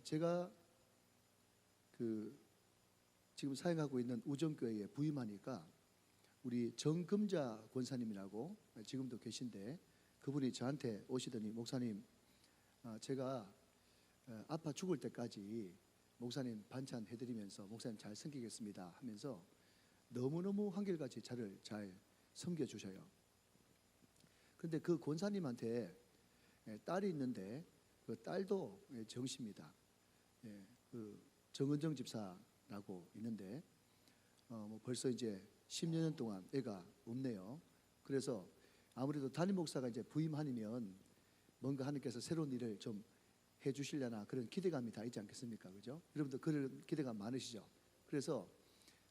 제가 지금 사역하고 있는 우정교회에 부임하니까 우리 정금자 권사님이라고 지금도 계신데 그분이 저한테 오시더니 목사님, 제가 아파 죽을 때까지 목사님 반찬 해드리면서 목사님 잘 섬기겠습니다 하면서 너무너무 한결같이 저를 잘 섬겨주셔요. 그런데 그 권사님한테 딸이 있는데 그 딸도 정씨입니다. 그 정은정 집사라고 있는데 벌써 이제 10여 년 동안 애가 없네요. 그래서 아무래도 담임 목사가 이제 부임하면 뭔가 하나님께서 새로운 일을 좀 해주시려나 그런 기대감이 다 있지 않겠습니까? 그죠? 여러분들 그런 기대감 많으시죠? 그래서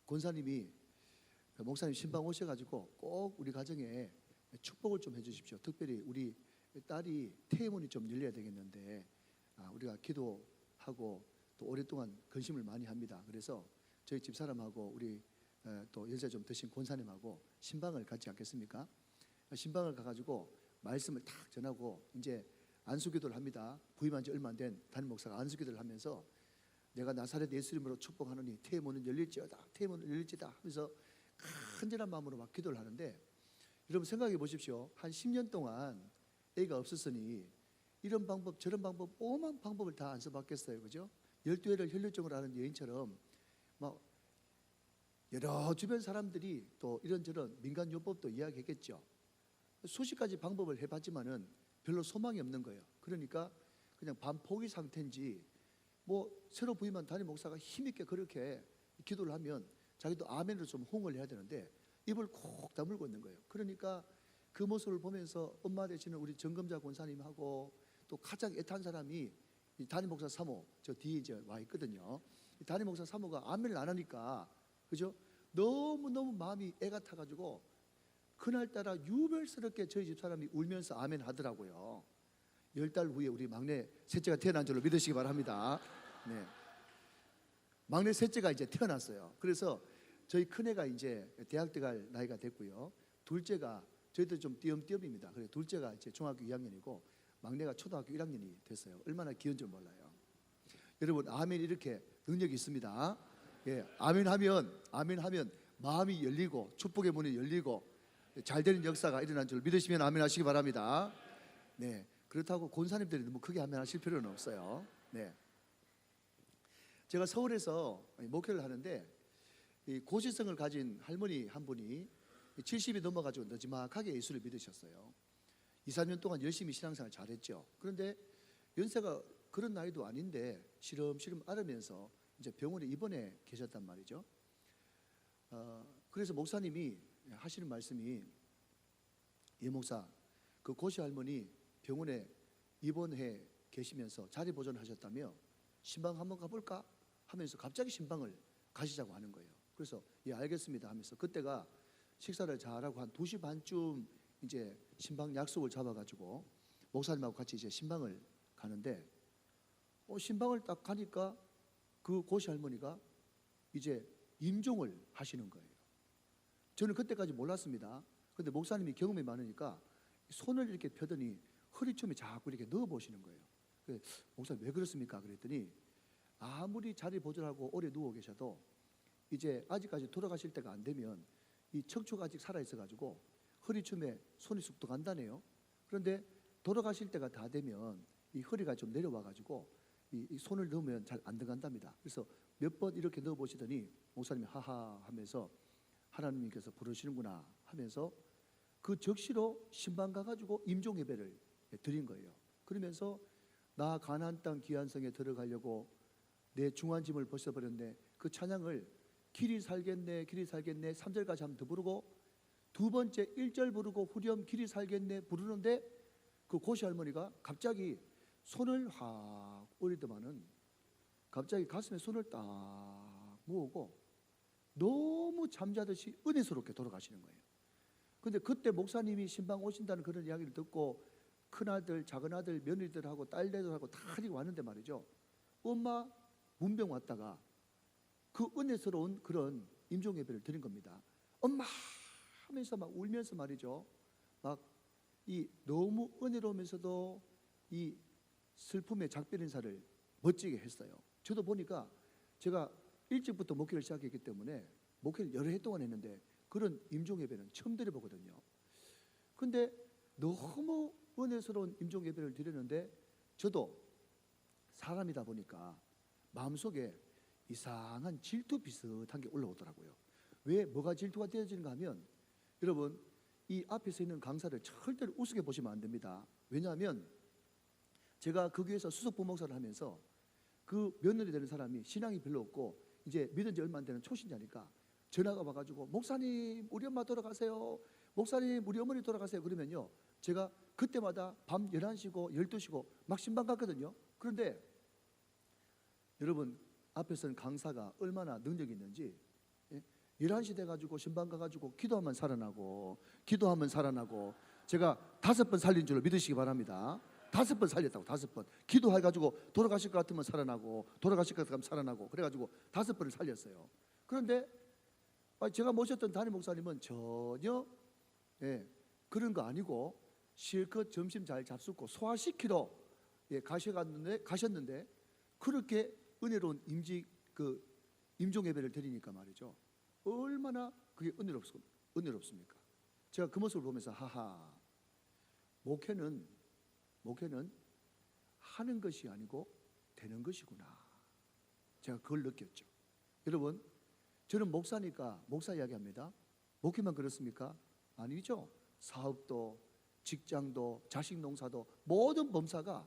권사님이 목사님 신방 오셔가지고 꼭 우리 가정에 축복을 좀 해주십시오. 특별히 우리 딸이 태문이 좀 열려야 되겠는데 우리가 기도하고 또 오랫동안 근심을 많이 합니다. 그래서 저희 집사람하고 우리 또 연세 좀 드신 권사님하고 신방을 갖지 않겠습니까? 신방을 가가지고 말씀을 탁 전하고 이제 안수기도를 합니다. 부임한 지 얼마 안 된 담임 목사가 안수기도를 하면서 내가 나사렛 예수 이름으로 축복하노니 태문은 열릴지어다, 태문은 열릴지다 하면서 간절한 마음으로 막 기도를 하는데, 여러분 생각해 보십시오. 한 10년 동안 애가 없었으니 이런 방법 저런 방법 오만 방법을 다 안 써봤겠어요. 그죠? 12회를 혈류증을 하는 여인처럼 막 여러 주변 사람들이 또 이런저런 민간요법도 이야기했겠죠. 수십 가지 방법을 해봤지만은 별로 소망이 없는 거예요. 그러니까 그냥 반포기 상태인지 뭐 새로 부임한 담임 목사가 힘있게 그렇게 기도를 하면 자기도 아멘으로 좀 호응을 해야 되는데 입을 콕 다물고 있는 거예요. 그러니까 그 모습을 보면서 엄마 되시는 우리 정금자 권사님하고 또 가장 애탄 사람이 이 담임 목사 사모, 저 뒤에 이제 와 있거든요. 이 담임 목사 사모가 아멘을 안 하니까, 그죠? 너무너무 마음이 애 같아가지고 그날따라 유별스럽게 저희 집사람이 울면서 아멘 하더라고요. 10달 후에 우리 막내 셋째가 태어난 줄로 믿으시기 바랍니다. 네. 막내 셋째가 이제 태어났어요. 그래서 저희 큰애가 이제 대학 들어갈 나이가 됐고요. 둘째가 저희들 좀 띄엄띄엄입니다. 그래서 둘째가 이제 중학교 2학년이고 막내가 초등학교 1학년이 됐어요. 얼마나 귀여운 줄 몰라요. 여러분 아멘 이렇게 능력이 있습니다. 예, 아멘하면 마음이 열리고 축복의 문이 열리고 잘 되는 역사가 일어난 줄 믿으시면 아멘 하시기 바랍니다. 네, 그렇다고 권사님들이 너무 크게 아멘 하실 필요는 없어요. 네, 제가 서울에서 목회를 하는데 이 고시성을 가진 할머니 한 분이 70이 넘어가지고 너지막하게 예수를 믿으셨어요. 2, 3년 동안 열심히 신앙생활 잘했죠. 그런데 연세가 그런 나이도 아닌데 시름시름 앓으면서 이제 병원에 입원해 계셨단 말이죠. 그래서 목사님이 하시는 말씀이, 예 목사, 그 고시 할머니 병원에 입원해 계시면서 자리 보존하셨다며 신방 한번 가볼까 하면서 갑자기 신방을 가시자고 하는 거예요. 그래서 예 알겠습니다 하면서 그때가 식사를 잘하고 한 2시 반쯤 이제 신방 약속을 잡아가지고 목사님하고 같이 이제 신방을 가는데 신방을 딱 가니까 그 고시 할머니가 이제 임종을 하시는 거예요. 저는 그때까지 몰랐습니다. 근데 목사님이 경험이 많으니까 손을 이렇게 펴더니 허리춤에 자꾸 이렇게 넣어 보시는 거예요. 목사님 왜 그렇습니까? 그랬더니 아무리 자리 보존하고 오래 누워 계셔도 이제 아직까지 돌아가실 때가 안 되면 이 척추가 아직 살아 있어 가지고 허리춤에 손이 쑥 들어간다네요. 그런데 돌아가실 때가 다 되면 이 허리가 좀 내려와 가지고 이 손을 넣으면 잘 안 들어간답니다. 그래서 몇 번 이렇게 넣어 보시더니 목사님이 하하 하면서 하나님께서 부르시는구나 하면서 그 적시로 신방 가가지고 임종 예배를 드린 거예요. 그러면서 나 가나안 땅 귀한 성에 들어가려고 내 중한 짐을 벗어버렸네. 그 찬양을 길이 살겠네 길이 살겠네 3절까지 한번 더 부르고 두 번째 1절 부르고 후렴 길이 살겠네 부르는데 그 고시 할머니가 갑자기 손을 확 올리더만은 갑자기 가슴에 손을 딱 모으고 너무 잠자듯이 은혜스럽게 돌아가시는 거예요. 근데 그때 목사님이 신방 오신다는 그런 이야기를 듣고 큰아들 작은아들 며느리들하고 딸들하고 다 데리고 왔는데 말이죠, 엄마 문병 왔다가 그 은혜스러운 그런 임종 예배를 드린 겁니다. 엄마 하면서 막 울면서 말이죠, 막 이 너무 은혜로우면서도 이 슬픔의 작별 인사를 멋지게 했어요. 저도 보니까 제가 일찍부터 목회를 시작했기 때문에 목회를 여러 해 동안 했는데 그런 임종예배는 처음 드려보거든요. 근데 너무 은혜스러운 임종예배를 드렸는데 저도 사람이다 보니까 마음속에 이상한 질투 비슷한 게 올라오더라고요. 왜 뭐가 질투가 되어지는가 하면, 여러분 이 앞에 서 있는 강사를 절대로 우습게 보시면 안 됩니다. 왜냐하면 제가 그 교회에서 수석 부목사를 하면서 그 며느리 되는 사람이 신앙이 별로 없고 이제 믿은 지 얼마 안 되는 초신자니까 전화가 와가지고 목사님 우리 엄마 돌아가세요, 목사님 우리 어머니 돌아가세요. 그러면요 제가 그때마다 밤 11시고 12시고 막 신방 갔거든요. 그런데 여러분 앞에 선 강사가 얼마나 능력이 있는지, 11시 돼가지고 신방 가가지고 기도하면 살아나고 기도하면 살아나고, 제가 5번 살린 줄로 믿으시기 바랍니다. 5번 살렸다고. 5번 기도해가지고 돌아가실 것 같으면 살아나고 돌아가실 것 같으면 살아나고, 그래가지고 5번을 살렸어요. 그런데 제가 모셨던 담임 목사님은 전혀 그런 거 아니고 실컷 점심 잘 잡수고 소화시키러 가셨는데 그렇게 은혜로운 임종 예배를 드리니까 말이죠, 얼마나 그게 은혜롭습니까? 제가 그 모습을 보면서 하하, 목회는 하는 것이 아니고 되는 것이구나. 제가 그걸 느꼈죠. 여러분 저는 목사니까 목사 이야기합니다. 목회만 그렇습니까? 아니죠. 사업도 직장도 자식 농사도 모든 범사가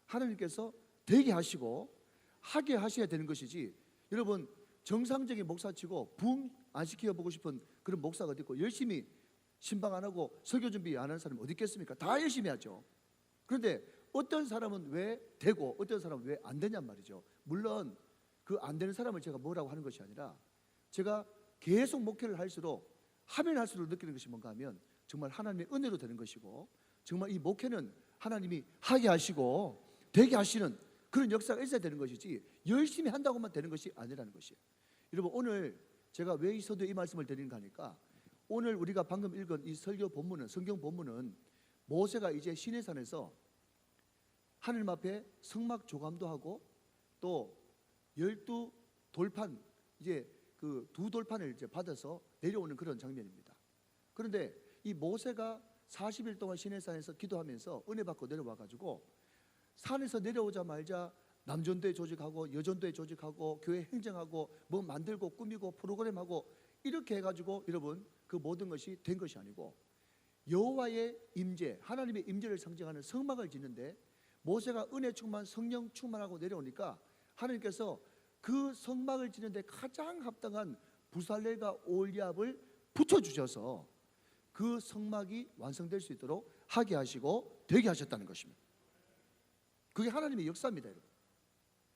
하나님께서 되게 하시고 하게 하셔야 되는 것이지, 여러분 정상적인 목사치고 부흥 안 시켜보고 싶은 그런 목사가 어디 있고 열심히 신방 안 하고 설교 준비 안 하는 사람이 어디 있겠습니까? 다 열심히 하죠. 그런데 어떤 사람은 왜 되고 어떤 사람은 왜 안 되냔 말이죠. 물론 그 안 되는 사람을 제가 뭐라고 하는 것이 아니라, 제가 계속 목회를 할수록 하면 할수록 느끼는 것이 뭔가 하면 정말 하나님의 은혜로 되는 것이고, 정말 이 목회는 하나님이 하게 하시고 되게 하시는 그런 역사가 있어야 되는 것이지 열심히 한다고만 되는 것이 아니라는 것이에요. 여러분 오늘 제가 왜 이 서두에 이 말씀을 드리는가 하니까, 오늘 우리가 방금 읽은 이 설교 본문은, 성경 본문은 모세가 이제 시내산에서 하나님 앞에 성막 조감도 하고 또 12돌판, 이제 그 2돌판을 이제 받아서 내려오는 그런 장면입니다. 그런데 이 모세가 40일 동안 시내산에서 기도하면서 은혜 받고 내려와 가지고 산에서 내려오자마자 남전도회 조직하고 여전도회 조직하고 교회 행정하고 뭐 만들고 꾸미고 프로그램하고 이렇게 해가지고 여러분 그 모든 것이 된 것이 아니고, 여호와의 임재, 하나님의 임재를 상징하는 성막을 짓는데 모세가 은혜 충만 성령 충만하고 내려오니까 하나님께서 그 성막을 짓는데 가장 합당한 부살렐과 올리압을 붙여주셔서 그 성막이 완성될 수 있도록 하게 하시고 되게 하셨다는 것입니다. 그게 하나님의 역사입니다, 여러분.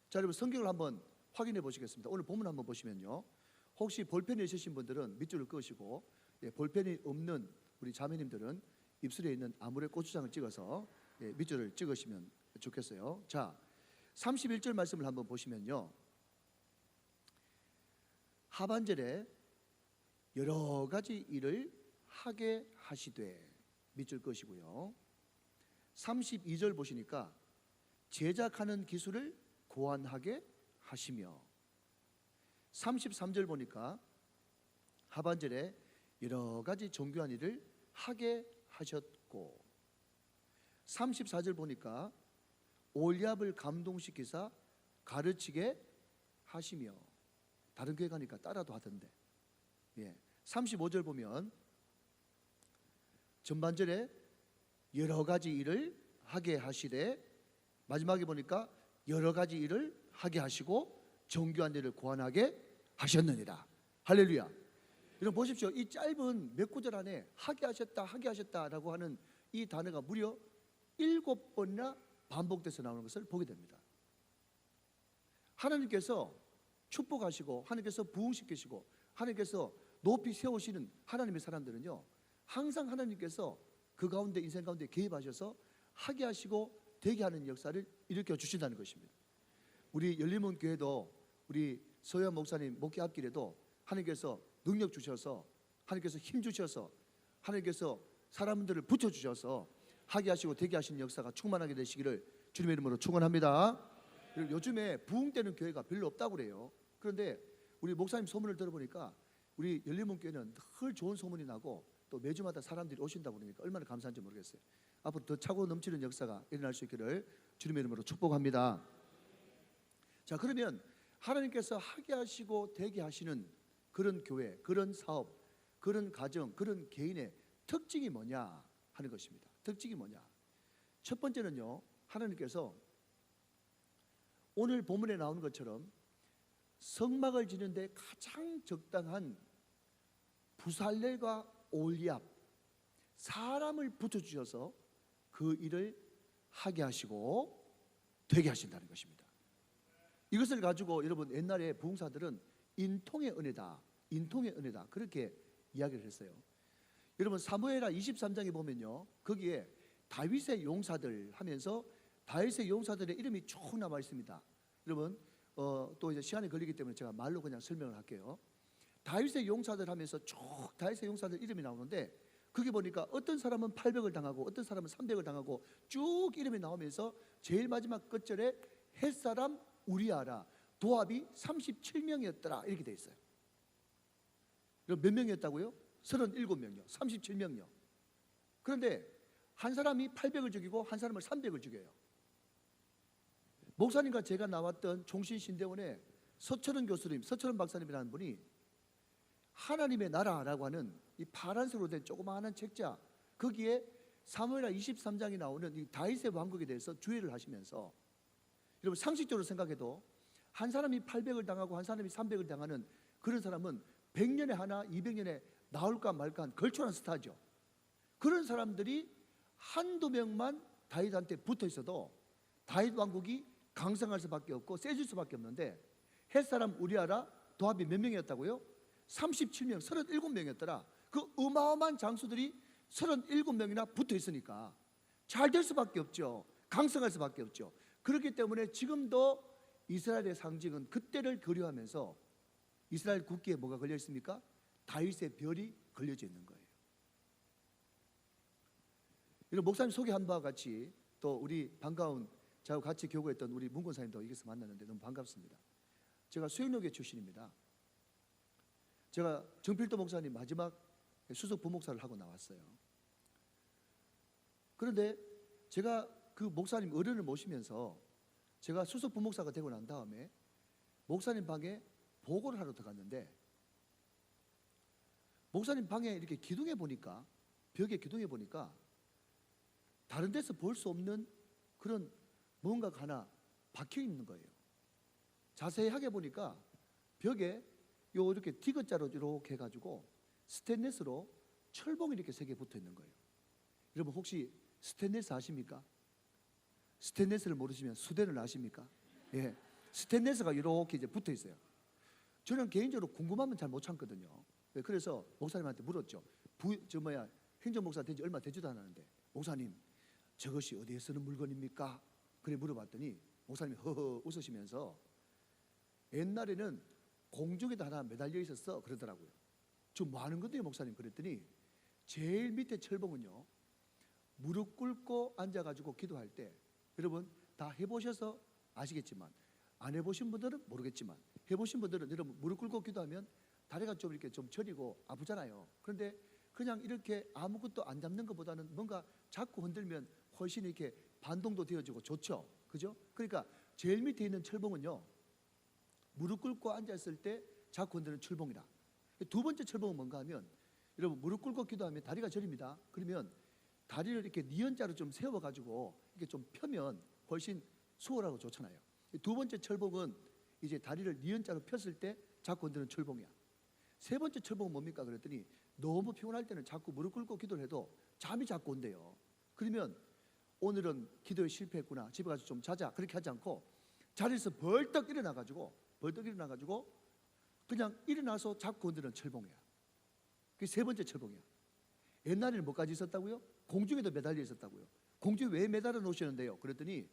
자, 여러분 성경을 한번 확인해 보시겠습니다. 오늘 본문 한번 보시면요, 혹시 볼펜이 있으신 분들은 밑줄을 그으시고, 볼펜이 없는 우리 자매님들은 입술에 있는 아무래 고추장을 찍어서 밑줄을 찍으시면 좋겠어요. 자, 31절 말씀을 한번 보시면요, 하반절에 여러 가지 일을 하게 하시되, 밑줄 그으시고요. 32절 보시니까 제작하는 기술을 고안하게 하시며, 33절 보니까 하반절에 여러 가지 정교한 일을 하게 하셨고, 34절 보니까 올리압을 감동시키사 가르치게 하시며, 다른 교회 가니까 따라도 하던데, 35절 보면 전반절에 여러 가지 일을 하게 하시되, 마지막에 보니까 여러 가지 일을 하게 하시고 정교한 일을 고안하게 하셨느니라. 할렐루야. 여러분 보십시오. 이 짧은 몇 구절 안에 하게 하셨다라고 하는 이 단어가 무려 7번이나 반복돼서 나오는 것을 보게 됩니다. 하나님께서 축복하시고 하나님께서 부흥시키시고 하나님께서 높이 세우시는 하나님의 사람들은요, 항상 하나님께서 그 가운데 인생 가운데 개입하셔서 하게 하시고 되게 하는 역사를 일으켜 주신다는 것입니다. 우리 열림문 교회도 우리 서현 목사님 목회 앞길에도 하나님께서 능력 주셔서, 하나님께서 힘 주셔서, 하나님께서 사람들을 붙여 주셔서 하게 하시고 되게 하시는 역사가 충만하게 되시기를 주님의 이름으로 축원합니다. 그리고 요즘에 부흥되는 교회가 별로 없다고 그래요. 그런데 우리 목사님 소문을 들어보니까 우리 열린문교회는 늘 좋은 소문이 나고 또 매주마다 사람들이 오신다고 그러니까 얼마나 감사한지 모르겠어요. 앞으로 더 차고 넘치는 역사가 일어날 수 있기를 주님의 이름으로 축복합니다. 자, 그러면 하나님께서 하게 하시고 되게 하시는 그런 교회, 그런 사업, 그런 가정, 그런 개인의 특징이 뭐냐 하는 것입니다. 특징이 뭐냐? 첫 번째는요, 하나님께서 오늘 본문에 나오는 것처럼 성막을 지는데 가장 적당한 부살렐과 올리압 사람을 붙여주셔서 그 일을 하게 하시고 되게 하신다는 것입니다. 이것을 가지고 여러분 옛날에 부흥사들은 인통의 은혜다, 인통의 은혜다 그렇게 이야기를 했어요. 여러분 사무엘하 23장에 보면요, 거기에 다윗의 용사들 하면서 다윗의 용사들의 이름이 쭉 남아 있습니다. 여러분 또 이제 시간이 걸리기 때문에 제가 말로 그냥 설명을 할게요. 다윗의 용사들 하면서 쭉 다윗의 용사들 이름이 나오는데 거기 보니까 어떤 사람은 800을 당하고 어떤 사람은 300을 당하고 쭉 이름이 나오면서 제일 마지막 끝절에 햇사람 우리아라 도합이 37명이었더라 이렇게 돼 있어요. 그럼 몇 명이었다고요? 37명이요. 37명이요. 그런데 한 사람이 800을 죽이고 한 사람을 300을 죽여요. 목사님과 제가 나왔던 종신신대원의 서철원 교수님, 서철원 박사님이라는 분이 하나님의 나라라고 하는 이 파란색으로 된 조그마한 책자 거기에 사무엘하 23장이 나오는 이 다윗의 왕국에 대해서 주의를 하시면서 여러분 상식적으로 생각해도 한 사람이 800을 당하고 한 사람이 300을 당하는 그런 사람은 100년에 하나 200년에 나올까 말까 한 걸출한 스타죠. 그런 사람들이 한두 명만 다윗한테 붙어 있어도 다윗 왕국이 강성할 수밖에 없고 세질 수밖에 없는데 햇사람 우리아라 도합이 몇 명이었다고요? 37명, 37명이었더라. 그 어마어마한 장수들이 37명이나 붙어 있으니까 잘 될 수밖에 없죠. 강성할 수밖에 없죠. 그렇기 때문에 지금도 이스라엘의 상징은 그때를 그리워하면서 이스라엘 국기에 뭐가 걸려 있습니까? 다윗의 별이 걸려져 있는 거예요. 이런 목사님 소개한 바와 같이 또 우리 반가운 저하고 같이 교구했던 우리 문권사님도 여기서 만났는데 너무 반갑습니다. 제가 수영여교 출신입니다. 제가 정필도 목사님 마지막 수석 부목사를 하고 나왔어요. 그런데 제가 그 목사님 어른을 모시면서 제가 수석 부목사가 되고 난 다음에 목사님 방에 보고를 하러 들어갔는데 목사님 방에 이렇게 기둥에 보니까 벽에 기둥에 보니까 다른 데서 볼 수 없는 그런 뭔가가 하나 박혀 있는 거예요. 자세히 하게 보니까 벽에 요 이렇게 디귿자로 이렇게 해가지고 스테인리스로 철봉이 이렇게 3개 붙어 있는 거예요. 여러분 혹시 스테인리스 아십니까? 스테인리스를 모르시면 수대를 아십니까? 예, 스테인리스가 이렇게 이제 붙어 있어요. 저는 개인적으로 궁금하면 잘 못 참거든요. 그래서 목사님한테 물었죠. 행정 목사 된 지 얼마 되지도 않았는데 목사님 저것이 어디에 쓰는 물건입니까? 그래 물어봤더니 목사님이 허허 웃으시면서 옛날에는 공중에다 하나 매달려 있었어 그러더라고요. 지금 뭐 하는 건데요 목사님? 그랬더니 제일 밑에 철봉은요 무릎 꿇고 앉아가지고 기도할 때 여러분 다 해보셔서 아시겠지만 안 해보신 분들은 모르겠지만 해보신 분들은 여러분 무릎 꿇고 기도하면 다리가 좀 이렇게 좀 저리고 아프잖아요. 그런데 그냥 이렇게 아무것도 안 잡는 것보다는 뭔가 자꾸 흔들면 훨씬 이렇게 반동도 되어지고 좋죠. 그죠? 그러니까 제일 밑에 있는 철봉은요 무릎 꿇고 앉았을 때 자꾸 흔드는 철봉이다. 두 번째 철봉은 뭔가 하면 여러분 무릎 꿇고 기도하면 다리가 저립니다. 그러면 다리를 이렇게 니은자로 좀 세워가지고 이렇게 좀 펴면 훨씬 수월하고 좋잖아요. 두 번째 철봉은 이제 다리를 니은자로 폈을 때 자꾸 흔드는 철봉이야. 세 번째 철봉은 뭡니까? 그랬더니 너무 피곤할 때는 자꾸 무릎 꿇고 기도를 해도 잠이 자꾸 온대요. 그러면 오늘은 기도에 실패했구나 집에 가서 좀 자자 그렇게 하지 않고 자리에서 벌떡 일어나가지고 그냥 일어나서 자꾸 흔드는 철봉이야. 그게 세 번째 철봉이야. 옛날에는 뭐까지 있었다고요? 공중에도 매달려 있었다고요. 공중에 왜 매달아 놓으시는데요? 그랬더니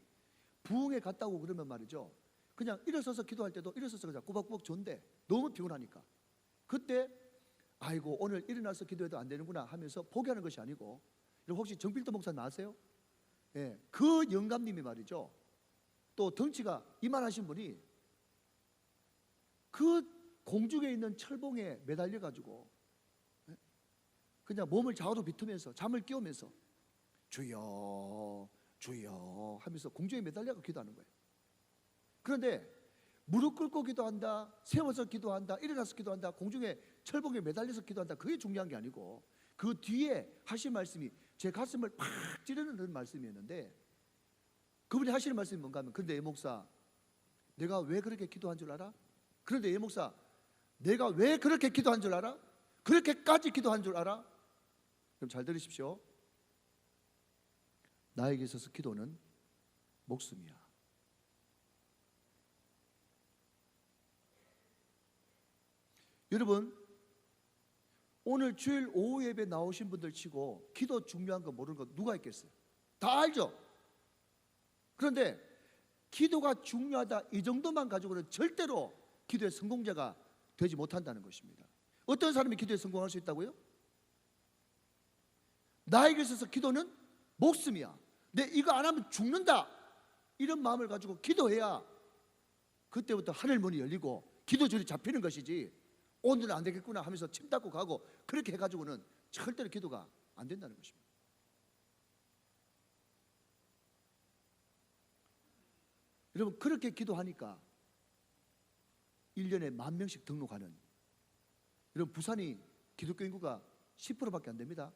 부흥에 갔다고 그러면 말이죠 그냥 일어서서 기도할 때도 일어서서 그냥 꾸벅꾸벅 존대. 너무 피곤하니까. 그때 아이고 오늘 일어나서 기도해도 안 되는구나 하면서 포기하는 것이 아니고 혹시 정필도 목사 아세요? 예, 그 영감님이 말이죠 또 덩치가 이만하신 분이 그 공중에 있는 철봉에 매달려 가지고 그냥 몸을 좌우로 비트면서 잠을 깨우면서 주여 주여 하면서 공중에 매달려 기도하는 거예요. 그런데 무릎 꿇고 기도한다, 세워서 기도한다, 일어나서 기도한다, 공중에 철봉에 매달려서 기도한다, 그게 중요한 게 아니고 그 뒤에 하신 말씀이 제 가슴을 팍 찌르는 그런 말씀이었는데, 그분이 하시는 말씀이 뭔가 하면, 그런데 예 목사, 내가 왜 그렇게 기도한 줄 알아? 그런데 예 목사, 내가 왜 그렇게 기도한 줄 알아? 그렇게까지 기도한 줄 알아? 그럼 잘 들으십시오. 나에게 있어서 기도는 목숨이야. 여러분, 오늘 주일 오후 예배 나오신 분들 치고 기도 중요한 거 모르는 거 누가 있겠어요? 다 알죠? 그런데 기도가 중요하다 이 정도만 가지고는 절대로 기도의 성공자가 되지 못한다는 것입니다. 어떤 사람이 기도에 성공할 수 있다고요? 나에게 있어서 기도는 목숨이야, 내 이거 안 하면 죽는다, 이런 마음을 가지고 기도해야 그때부터 하늘 문이 열리고 기도줄이 잡히는 것이지, 오늘은 안 되겠구나 하면서 침 닦고 가고 그렇게 해가지고는 절대로 기도가 안 된다는 것입니다. 여러분, 그렇게 기도하니까 1년에 10,000명씩 등록하는, 여러분 부산이 기독교 인구가 10%밖에 안 됩니다.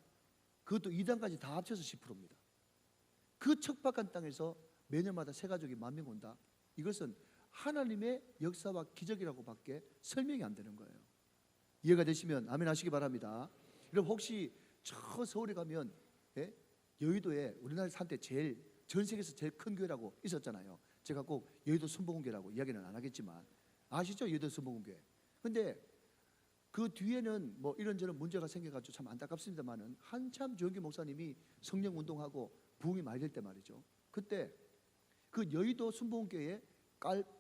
그것도 2단까지 다 합쳐서 10%입니다. 그 척박한 땅에서 매년마다 새 가족이 10,000명 온다. 이것은 하나님의 역사와 기적이라고 밖에 설명이 안 되는 거예요. 이해가 되시면 아멘 하시기 바랍니다. 여러분, 혹시 저 서울에 가면 여의도에 우리나라 한때 전 세계에서 제일 큰 교회라고 있었잖아요. 제가 꼭 여의도 순복음교회라고 이야기는 안 하겠지만 아시죠? 여의도 순복음교회. 근데 그 뒤에는 뭐 이런저런 문제가 생겨가지고 참 안타깝습니다만은 한참 조영기 목사님이 성령 운동하고 부흥이 많이 될 때 말이죠. 그때 그 여의도 순복음교회에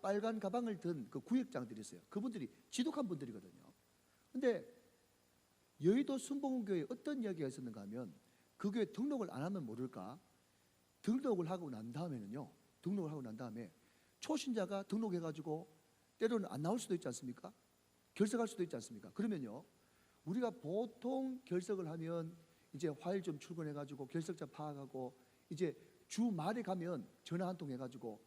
빨간 가방을 든 그 구역장들이 있어요. 그분들이 지독한 분들이거든요. 근데 여의도 순복음교회에 어떤 이야기가 있었는가 하면, 그 교회 등록을 안 하면 모를까, 등록을 하고 난 다음에는요, 등록을 하고 난 다음에 초신자가 등록해가지고 때로는 안 나올 수도 있지 않습니까? 결석할 수도 있지 않습니까? 그러면요, 우리가 보통 결석을 하면 이제 화요일 좀 출근해가지고 결석자 파악하고 이제 주말에 가면 전화 한 통 해가지고,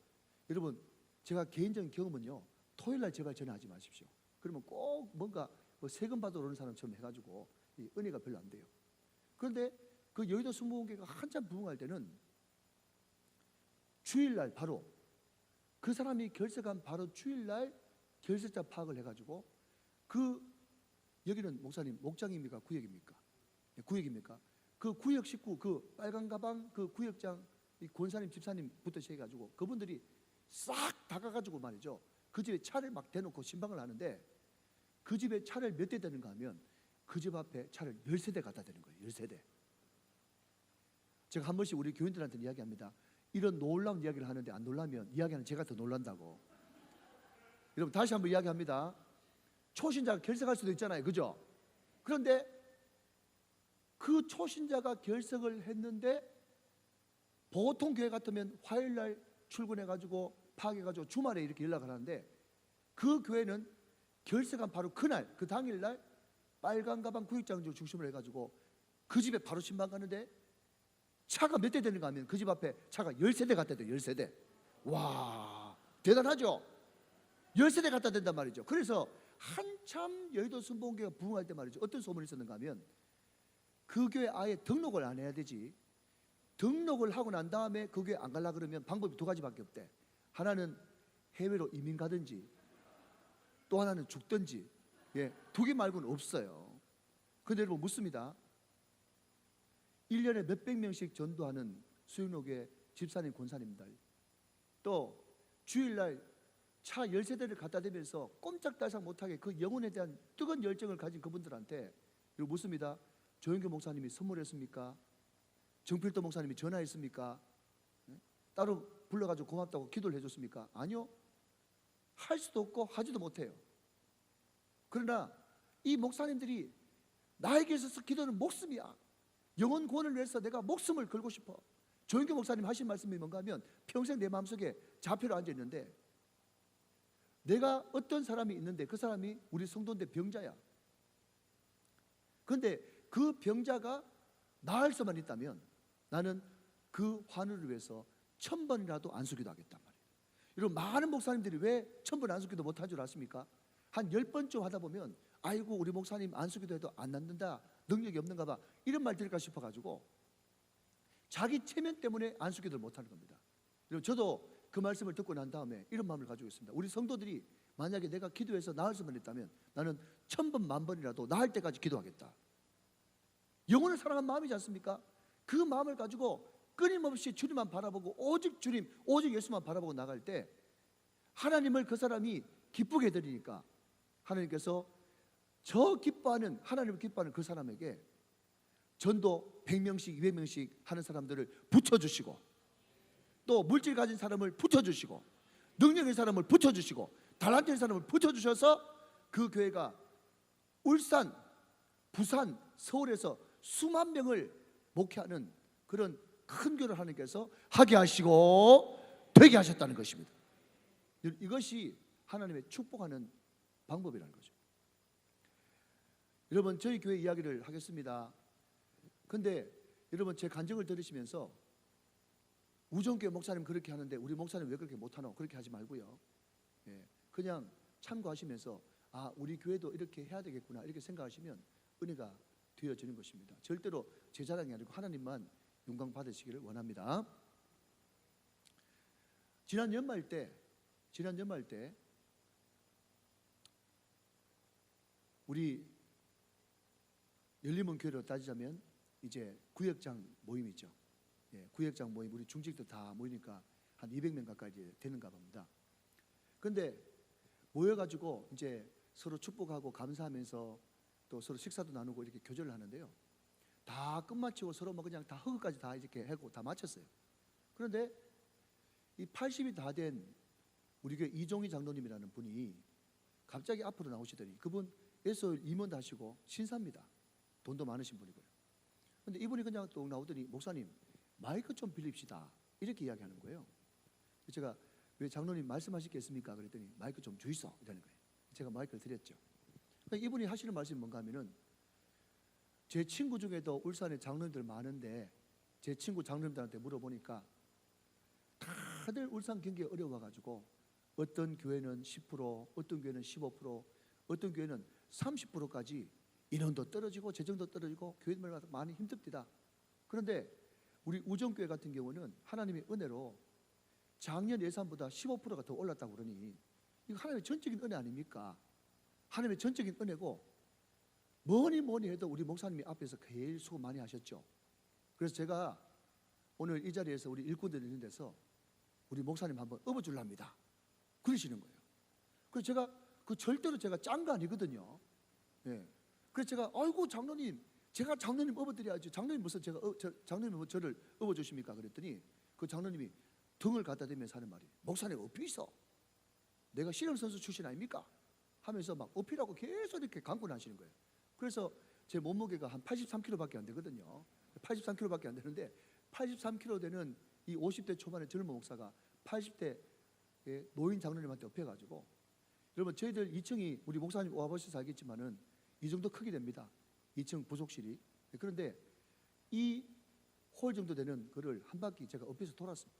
여러분 제가 개인적인 경험은요, 토요일날 제발 전화하지 마십시오. 그러면 꼭 뭔가 뭐 세금 받으러 오는 사람처럼 해가지고 이 은혜가 별로 안 돼요. 그런데 그 여의도 순복음교회가 한참 부흥할 때는 주일날 바로 그 사람이 결석한 바로 주일날 결석자 파악을 해가지고, 그 여기는 목사님 목장입니까? 구역입니까? 구역입니까? 그 구역 식구, 그 빨간 가방 그 구역장 이 권사님 집사님부터 시작해가지고 그분들이 싹 다 가가지고 말이죠, 그 집에 차를 막 대놓고 신방을 하는데, 그 집에 차를 몇 대 대는가 하면 그 집 앞에 차를 13대 갖다 대는 거예요. 13대. 제가 한 번씩 우리 교인들한테 이야기합니다. 이런 놀라운 이야기를 하는데 안 놀라면 이야기하는 제가 더 놀란다고. 여러분 다시 한번 이야기합니다. 초신자가 결석할 수도 있잖아요, 그죠? 그런데 그 초신자가 결석을 했는데, 보통 교회 같으면 화요일날 출근해가지고 파악해가지고 주말에 이렇게 연락을 하는데, 그 교회는 결석한 바로 그날, 그 당일날 빨간 가방 구역장을 중심으로 해가지고 그 집에 바로 신방 가는데 차가 몇 대 되는가 하면 그 집 앞에 차가 13대 갖다 대요. 13대. 와, 대단하죠? 13대 갖다 댄단 말이죠. 그래서 한참 여의도 순복음교회가 부흥할 때 말이죠, 어떤 소문이 있었는가 하면, 그 교회 아예 등록을 안 해야 되지, 등록을 하고 난 다음에 그 교회 안 가려고 그러면 방법이 2가지밖에 없대. 하나는 해외로 이민 가든지, 또 하나는 죽든지. 2개 말고는 없어요. 그런데 여러분 묻습니다. 1년에 몇백 명씩 전도하는 수영로교회 집사님, 권사님들, 또 주일날 차 13대를 갖다 대면서 꼼짝달싹 못하게 그 영혼에 대한 뜨거운 열정을 가진 그분들한테 이거 묻습니다. 조영교 목사님이 선물했습니까? 정필도 목사님이 전화했습니까? 따로 불러가지고 고맙다고 기도를 해줬습니까? 아니요. 할 수도 없고 하지도 못해요. 그러나 이 목사님들이 나에게 있어서 기도는 목숨이야, 영혼 구원을 위해서 내가 목숨을 걸고 싶어. 조영교 목사님 하신 말씀이 뭔가 하면, 평생 내 마음속에 좌표로 앉아 있는데 내가 어떤 사람이 있는데 그 사람이 우리 성도인데 병자야. 그런데 그 병자가 나을 수만 있다면 나는 그 환우를 위해서 1000번이라도 안수기도 하겠단 말이에요. 여러분, 많은 목사님들이 왜 1000번 안수기도 못한 줄 아십니까? 한 10번쯤 하다 보면 아이고 우리 목사님 안수기도 해도 안 낫는다, 능력이 없는가 봐, 이런 말 들을까 싶어가지고 자기 체면 때문에 안수기도를 못하는 겁니다. 여러분, 저도 그 말씀을 듣고 난 다음에 이런 마음을 가지고 있습니다. 우리 성도들이 만약에 내가 기도해서 나을 수만 있다면 나는 1000번 1000번이라도 나을 때까지 기도하겠다. 영혼을 사랑한 마음이지 않습니까? 그 마음을 가지고 끊임없이 주님만 바라보고 오직 주님, 오직 예수만 바라보고 나갈 때 하나님을 그 사람이 기쁘게 해드리니까 하나님께서 하나님을 기뻐하는 그 사람에게 전도 100명씩 200명씩 하는 사람들을 붙여주시고, 또 물질 가진 사람을 붙여주시고, 능력의 사람을 붙여주시고, 달란트의 사람을 붙여주셔서 그 교회가 울산, 부산, 서울에서 수만 명을 목회하는 그런 큰 교회를 하나님께서 하게 하시고 되게 하셨다는 것입니다. 이것이 하나님의 축복하는 방법이라는 거죠. 여러분, 저희 교회 이야기를 하겠습니다. 근데 여러분, 제 간증을 들으시면서 우정교회 목사님 그렇게 하는데 우리 목사님 왜 그렇게 못하노? 그렇게 하지 말고요. 그냥 참고하시면서 아, 우리 교회도 이렇게 해야 되겠구나, 이렇게 생각하시면 은혜가 되어지는 것입니다. 절대로 제 자랑이 아니고 하나님만 영광 받으시기를 원합니다. 지난 연말 때 우리 열림은 교회로 따지자면 이제 구역장 모임 있죠. 구역장 모임, 우리 중직들 다 모이니까 한 200명 가까이 되는가 봅니다. 근데 모여가지고 이제 서로 축복하고 감사하면서 또 서로 식사도 나누고 이렇게 교제를 하는데요. 다 끝마치고 서로 뭐 그냥 다 허그까지 다 이렇게 하고 다 마쳤어요. 그런데 이 80이 다 된 우리 교회 이종희 장로님이라는 분이 갑자기 앞으로 나오시더니, 그분 에서 임원도 하시고 신사입니다. 돈도 많으신 분이고요. 근데 이분이 그냥 또 나오더니 목사님 마이크 좀 빌립시다, 이렇게 이야기하는 거예요. 제가 왜 장로님 말씀하시겠습니까? 그랬더니 마이크 좀 주이소, 이러는 거예요. 제가 마이크를 드렸죠. 그러니까 이분이 하시는 말씀이 뭔가 하면은, 제 친구 중에도 울산에 장로님들 많은데 제 친구 장로님들한테 물어보니까 다들 울산 경기에 어려워가지고 어떤 교회는 10%, 어떤 교회는 15%, 어떤 교회는 30%까지 인원도 떨어지고 재정도 떨어지고 교회들마다 많이 힘듭니다. 그런데 우리 우정교회 같은 경우는 하나님의 은혜로 작년 예산보다 15%가 더 올랐다고 그러니 이거 하나님의 전적인 은혜 아닙니까? 하나님의 전적인 은혜고, 뭐니 해도 우리 목사님이 앞에서 제일 수고 많이 하셨죠. 그래서 제가 오늘 이 자리에서 우리 일꾼들 있는 데서 우리 목사님 한번 업어줄랍니다, 그러시는 거예요. 그래서 제가 절대로 제가 짠 거 아니거든요. 그래서 제가 아이고 장로님, 제가 장로님 업어드려야지, 장로님 무슨 장로님 저를 업어주십니까? 그랬더니 그 장로님이 등을 갖다 대면서 하는 말이, 목사님 어피 있어, 내가 실험선수 출신 아닙니까? 하면서 막 어피라고 계속 이렇게 강권을 하시는 거예요. 그래서 제 몸무게가 한 83kg밖에 안 되거든요. 83kg밖에 안 되는데 83kg 되는 이 50대 초반의 젊은 목사가 80대 노인 장로님한테 업혀가지고, 여러분 저희들 2층이 우리 목사님 와보셔서 알겠지만은 이 정도 크게 됩니다. 2층 부속실이. 그런데 이 홀 정도 되는 거를 한 바퀴 제가 업혀서 돌았습니다.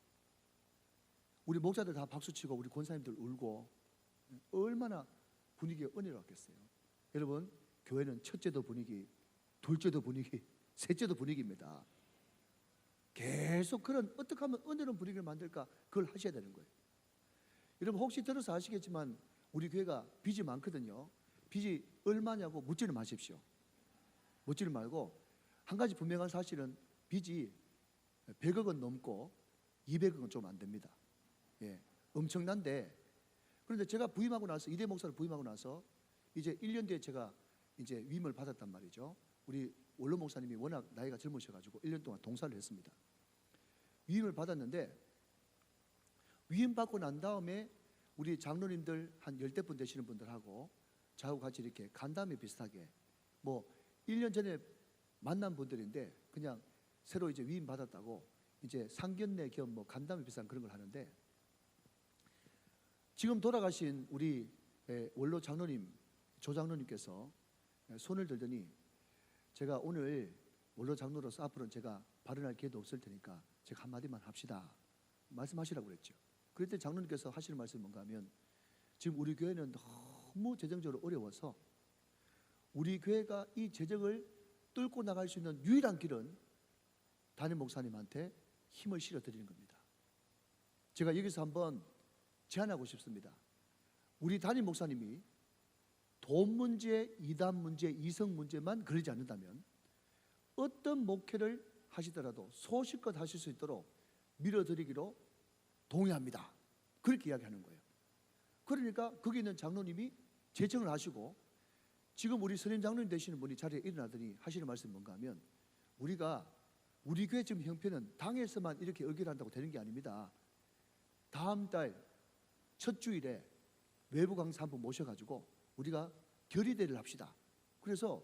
우리 목사들 다 박수치고 우리 권사님들 울고, 얼마나 분위기가 은혜로웠겠어요. 여러분, 교회는 첫째도 분위기, 둘째도 분위기, 셋째도 분위기입니다. 계속 그런 어떻게 하면 은혜로운 분위기를 만들까, 그걸 하셔야 되는 거예요. 여러분 혹시 들어서 아시겠지만 우리 교회가 빚이 많거든요. 빚이 얼마냐고 묻지는 마십시오. 묻지는 말고, 한 가지 분명한 사실은 빚이 100억 원 넘고 200억은 좀 안 됩니다. 엄청난데, 그런데 제가 부임하고 나서, 이대 목사를 부임하고 나서 이제 1년 뒤에 제가 이제 위임을 받았단 말이죠. 우리 원로 목사님이 워낙 나이가 젊으셔가지고 1년 동안 동사를 했습니다. 위임을 받았는데, 위임 받고 난 다음에 우리 장로님들 한 10대분 되시는 분들하고 저하고 같이 이렇게 간담회 비슷하게, 뭐 1년 전에 만난 분들인데 그냥 새로 이제 위임 받았다고 이제 상견례 겸 뭐 간담회 비슷한 그런 걸 하는데, 지금 돌아가신 우리 원로 장로님, 조 장로님께서 손을 들더니 제가 오늘 원로 장로로서 앞으로는 제가 발언할 기회도 없을 테니까 제가 한마디만 합시다 말씀하시라고 그랬죠. 그랬더니 장로님께서 하시는 말씀이 뭔가 하면 지금 우리 교회는 너무 재정적으로 어려워서 우리 교회가 이 재정을 뚫고 나갈 수 있는 유일한 길은 담임 목사님한테 힘을 실어 드리는 겁니다. 제가 여기서 한번 제안하고 싶습니다. 우리 담임 목사님이 돈 문제, 이단 문제, 이성 문제만 그러지 않는다면 어떤 목회를 하시더라도 소실껏 하실 수 있도록 밀어드리기로 동의합니다. 그렇게 이야기하는 거예요. 그러니까 거기 있는 장로님이 제청을 하시고 지금 우리 선임 장로님 되시는 분이 자리에 일어나더니 하시는 말씀이 뭔가 하면 우리가 우리 교회 지금 형편은 당에서만 이렇게 의결한다고 되는 게 아닙니다. 다음 달 첫 주일에 외부 강사 한 분 모셔가지고 우리가 결의대를 합시다. 그래서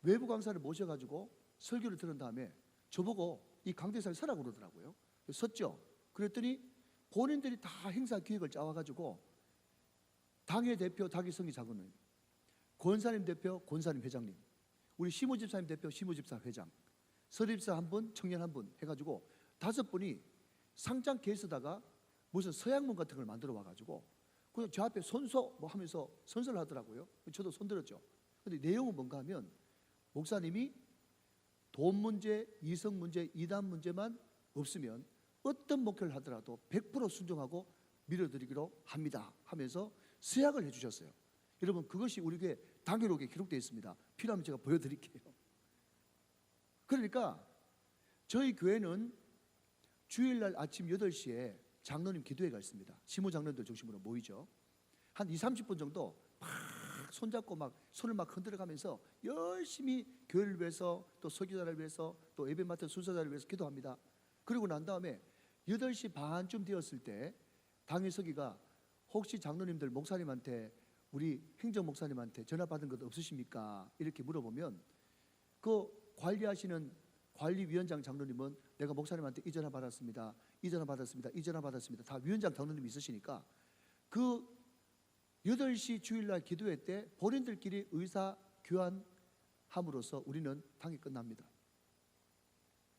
외부 강사를 모셔가지고 설교를 들은 다음에 저보고 이 강대사를 서라고 그러더라고요. 섰죠. 그랬더니 본인들이 다 행사 기획을 짜와가지고 당회 대표 다기성이 장로님, 권사님 대표 권사님 회장님, 우리 시무집사님 대표 시무집사 회장, 서립사 한 분, 청년 한 분 해가지고 5분이 상장 케이스다가 무슨 서양문 같은 걸 만들어 와가지고 그냥 저 앞에 손소 뭐 하면서 선서를 하더라고요. 저도 손들었죠. 근데 내용은 뭔가 하면 목사님이 돈 문제, 이성 문제, 이단 문제만 없으면 어떤 목회를 하더라도 100% 순종하고 밀어드리기로 합니다 하면서 서약을 해주셨어요. 여러분 그것이 우리 교회 당회록에 기록되어 있습니다. 필요하면 제가 보여드릴게요. 그러니까 저희 교회는 주일날 아침 8시에 장로님 기도회가 있습니다. 시무 장로님들 중심으로 모이죠. 한 20-30분 정도 막 손잡고 막 손을 막 흔들어가면서 열심히 교회를 위해서 또 설교자를 위해서 또 예배 맡은 순서자를 위해서 기도합니다. 그리고 난 다음에 8시 반쯤 되었을 때 당회 서기가 혹시 장로님들 목사님한테 우리 행정 목사님한테 전화 받은 것 없으십니까? 이렇게 물어보면 그 관리하시는 관리위원장 장로님은 내가 목사님한테 이 전화 받았습니다. 이 전화 받았습니다. 이 전화 받았습니다. 다 위원장 장로님이 있으시니까 그 8시 주일날 기도회 때 본인들끼리 의사 교환함으로써 우리는 당이 끝납니다.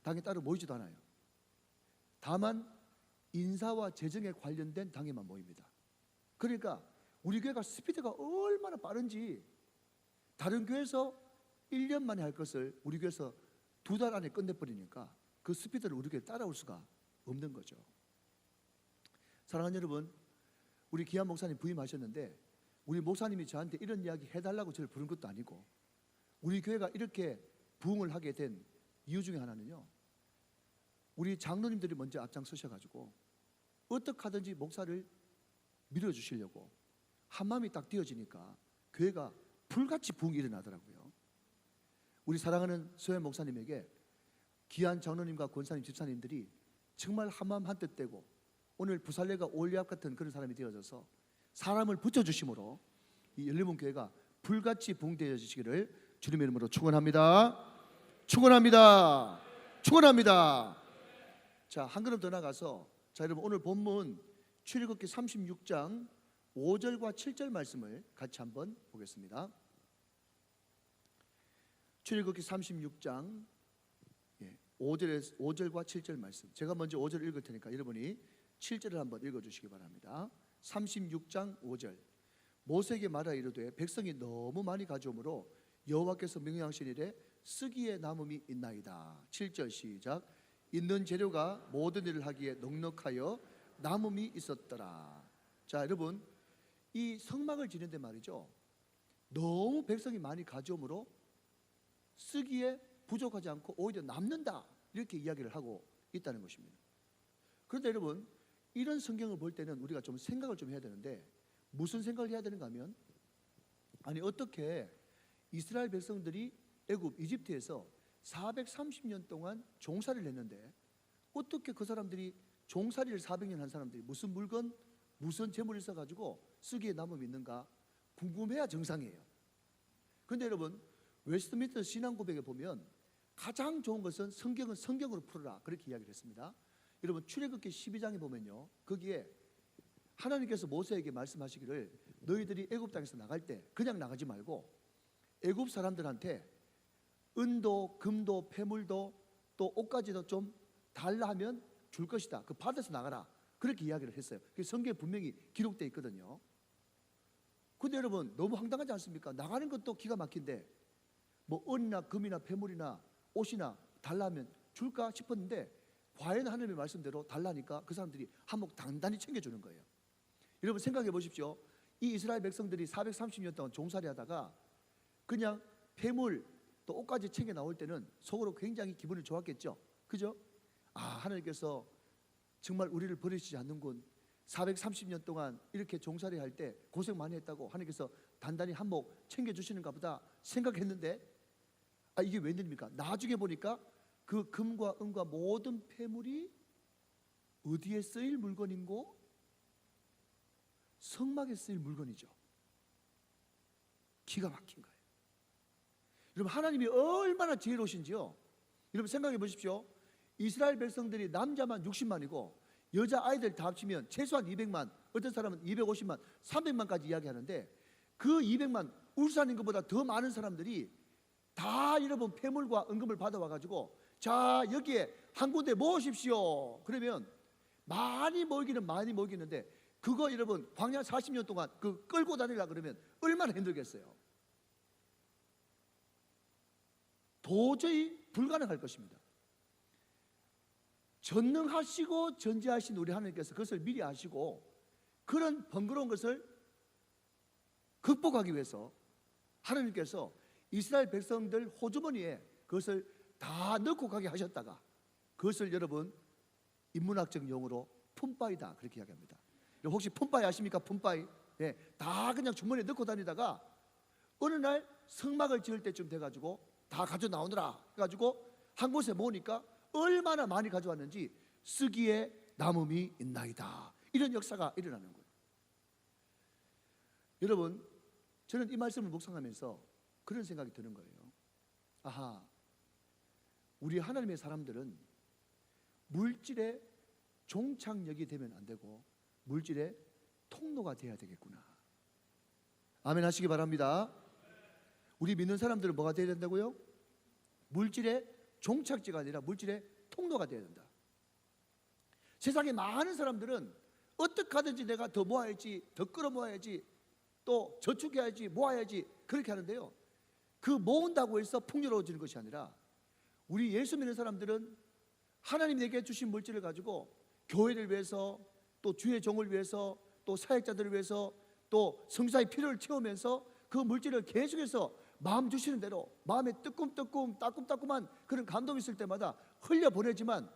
당에 따로 모이지도 않아요. 다만 인사와 재정에 관련된 당에만 모입니다. 그러니까 우리 교회가 스피드가 얼마나 빠른지 다른 교회에서 1년 만에 할 것을 우리 교회에서 2달 안에 끝내버리니까 그 스피드를 우리 교회 따라올 수가 없는 거죠. 사랑하는 여러분, 우리 기한 목사님 부임하셨는데 우리 목사님이 저한테 이런 이야기 해달라고 저를 부른 것도 아니고 우리 교회가 이렇게 부흥을 하게 된 이유 중에 하나는요, 우리 장로님들이 먼저 앞장서셔가지고 어떻게 하든지 목사를 밀어주시려고 한마음이 딱 띄어지니까 교회가 불같이 부흥이 일어나더라고요. 우리 사랑하는 소연 목사님에게 귀한 장로님과 권사님, 집사님들이 정말 한마음 한뜻 되고 오늘 부살레가 올리압 같은 그런 사람이 되어져서 사람을 붙여주심으로 이 열리문 교회가 불같이 부흥되어지시기를 주님의 이름으로 축원합니다. 축원합니다. 축원합니다. 자, 한 걸음 더 나가서 자, 여러분 오늘 본문 출애굽기 36장 5절과 7절 말씀을 같이 한번 보겠습니다. 출애굽기 36장 5절과 7절 말씀. 제가 먼저 5절을 읽을 테니까 여러분이 7절을 한번 읽어주시기 바랍니다. 36장 5절. 모세에게 말하 이르되 백성이 너무 많이 가져오므로 여호와께서 명령하시니래 쓰기에 남음이 있나이다. 7절 시작. 있는 재료가 모든 일을 하기에 넉넉하여 남음이 있었더라. 자, 여러분 이 성막을 지는데 말이죠, 너무 백성이 많이 가져오므로 쓰기에 부족하지 않고 오히려 남는다, 이렇게 이야기를 하고 있다는 것입니다. 그런데 여러분 이런 성경을 볼 때는 우리가 좀 생각을 좀 해야 되는데 무슨 생각을 해야 되는가 하면, 아니 어떻게 이스라엘 백성들이 애굽 이집트에서 430년 동안 종살이를 했는데 어떻게 그 사람들이 종살이를 400년 한 사람들이 무슨 물건 무슨 재물이 있어가지고 쓰기에 남음이 있는가 궁금해야 정상이에요. 그런데 여러분 웨스트민스터 신앙고백에 보면 가장 좋은 것은 성경은 성경으로 풀어라, 그렇게 이야기를 했습니다. 여러분 출애굽기 12장에 보면요, 거기에 하나님께서 모세에게 말씀하시기를 너희들이 애굽 땅에서 나갈 때 그냥 나가지 말고 애굽 사람들한테 은도 금도 폐물도 또 옷가지도 좀 달라 하면 줄 것이다. 그 받아서 나가라. 그렇게 이야기를 했어요. 그 성경에 분명히 기록되어 있거든요. 근데 여러분 너무 황당하지 않습니까? 나가는 것도 기가 막힌데 뭐 은이나 금이나 폐물이나 옷이나 달라면 줄까 싶었는데 과연 하나님의 말씀대로 달라니까 그 사람들이 한몫 단단히 챙겨주는 거예요. 여러분 생각해 보십시오. 이 이스라엘 백성들이 430년 동안 종살이 하다가 그냥 폐물 또 옷까지 챙겨 나올 때는 속으로 굉장히 기분이 좋았겠죠. 그죠? 아, 하나님께서 정말 우리를 버리시지 않는군. 430년 동안 이렇게 종살이 할 때 고생 많이 했다고 하나님께서 단단히 한몫 챙겨주시는가 보다 생각했는데 이게 웬일입니까? 나중에 보니까 그 금과 은과 모든 폐물이 어디에 쓰일 물건인고? 성막에 쓰일 물건이죠. 기가 막힌 거예요. 여러분 하나님이 얼마나 지혜로우신지요. 여러분 생각해 보십시오. 이스라엘 백성들이 남자만 60만이고 여자 아이들 다 합치면 최소한 200만, 어떤 사람은 250만, 300만까지 이야기하는데 그 200만 울산인 것보다 더 많은 사람들이 다 여러분 폐물과 은금을 받아와가지고 자 여기에 한 군데 모으십시오. 그러면 많이 모이기는 많이 모이겠는데 그거 여러분 광야 40년 동안 그 끌고 다니려고 그러면 얼마나 힘들겠어요. 도저히 불가능할 것입니다. 전능하시고 전지하신 우리 하나님께서 그것을 미리 아시고 그런 번거로운 것을 극복하기 위해서 하나님께서 이스라엘 백성들 호주머니에 그것을 다 넣고 가게 하셨다가 그것을 여러분 인문학적 용어로 푼바이다 그렇게 이야기합니다. 혹시 푼바이 아십니까? 푼바이. 네, 다 그냥 주머니에 넣고 다니다가 어느 날 성막을 지을 때쯤 돼가지고 다 가져 나오느라 해가지고 한 곳에 모으니까 얼마나 많이 가져왔는지 쓰기에 남음이 있나이다. 이런 역사가 일어나는 거예요. 여러분 저는 이 말씀을 묵상하면서 그런 생각이 드는 거예요. 아하, 우리 하나님의 사람들은 물질의 종착역이 되면 안 되고 물질의 통로가 돼야 되겠구나. 아멘 하시기 바랍니다. 우리 믿는 사람들은 뭐가 돼야 된다고요? 물질의 종착지가 아니라 물질의 통로가 돼야 된다. 세상에 많은 사람들은 어떻게 하든지 내가 더 모아야지, 더 끌어모아야지, 또 저축해야지, 모아야지 그렇게 하는데요. 그 모은다고 해서 풍요로워지는 것이 아니라 우리 예수 믿는 사람들은 하나님 내게 주신 물질을 가지고 교회를 위해서 또 주의 종을 위해서 또 사역자들을 위해서 또 성사의 필요를 채우면서 그 물질을 계속해서 마음 주시는 대로 마음에 뜨끔뜨끔 따끔따끔한 그런 감동이 있을 때마다 흘려보내지만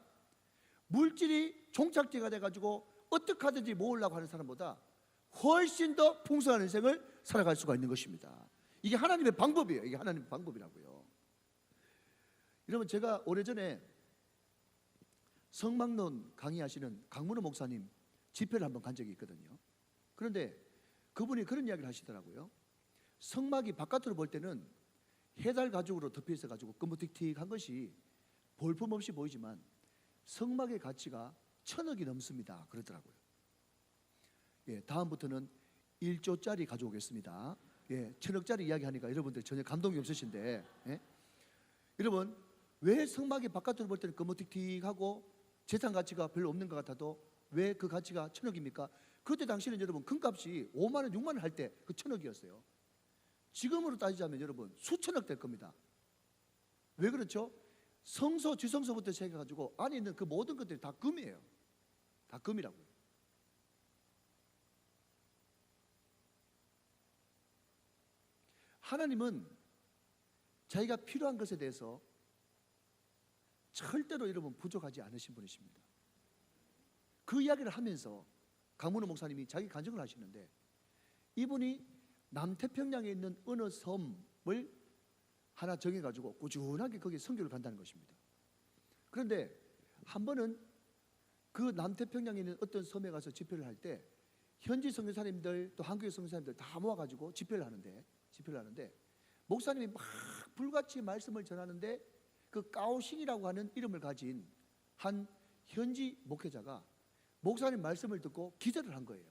물질이 종착지가 돼가지고 어떻게 하든지 모으려고 하는 사람보다 훨씬 더 풍성한 인생을 살아갈 수가 있는 것입니다. 이게 하나님의 방법이에요. 이게 하나님의 방법이라고요. 여러분 제가 오래전에 성막론 강의하시는 강문호 목사님 집회를 한번 간 적이 있거든요. 그런데 그분이 그런 이야기를 하시더라고요. 성막이 바깥으로 볼 때는 해달 가죽으로 덮여 있어 가지고 끔찍틱한 것이 볼품없이 보이지만 성막의 가치가 1,000억이 넘습니다. 그러더라고요. 예, 다음부터는 1조짜리 가져오겠습니다. 예, 1,000억짜리 이야기하니까 여러분들 전혀 감동이 없으신데, 예? 여러분 왜 성막이 바깥으로 볼 때는 끔찍틱하고 재산 가치가 별로 없는 것 같아도 왜 그 가치가 1,000억입니까? 그때 당시는 여러분 금값이 5만 원, 6만 원 할 때 그 1,000억이었어요. 지금으로 따지자면 여러분 수천억 될 겁니다. 왜 그렇죠? 성소, 지성소부터 시작해가지고 안에 있는 그 모든 것들이 다 금이에요. 다 금이라고요. 하나님은 자기가 필요한 것에 대해서 절대로 여러분 부족하지 않으신 분이십니다. 그 이야기를 하면서 강문호 목사님이 자기 간증을 하시는데 이분이 남태평양에 있는 어느 섬을 하나 정해가지고 꾸준하게 거기 선교를 간다는 것입니다. 그런데 한 번은 그 남태평양에 있는 어떤 섬에 가서 집회를 할 때 현지 선교사님들 또 한국의 선교사님들 다 모아가지고 집회를 하는데 목사님이 막 불같이 말씀을 전하는데 그 까오신이라고 하는 이름을 가진 한 현지 목회자가 목사님 말씀을 듣고 기절을 한 거예요.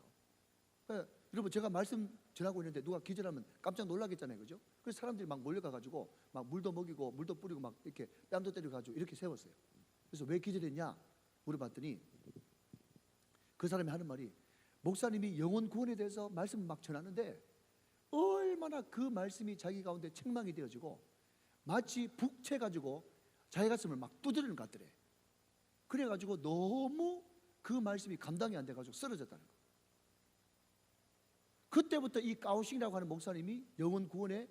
예, 여러분 제가 말씀 전하고 있는데 누가 기절하면 깜짝 놀라겠잖아요, 그죠? 그래서 사람들이 막 몰려가가지고 막 물도 먹이고 물도 뿌리고 막 이렇게 뺨도 때려가지고 이렇게 세웠어요. 그래서 왜 기절했냐 물어봤더니 그 사람이 하는 말이 목사님이 영혼 구원에 대해서 말씀을 막 전하는데 얼마나 그 말씀이 자기 가운데 책망이 되어지고 마치 북채가지고 자기 가슴을 막 두드리는 것 같더래. 그래가지고 너무 그 말씀이 감당이 안 돼가지고 쓰러졌다는 거예요. 그때부터 이 까오싱이라고 하는 목사님이 영혼 구원에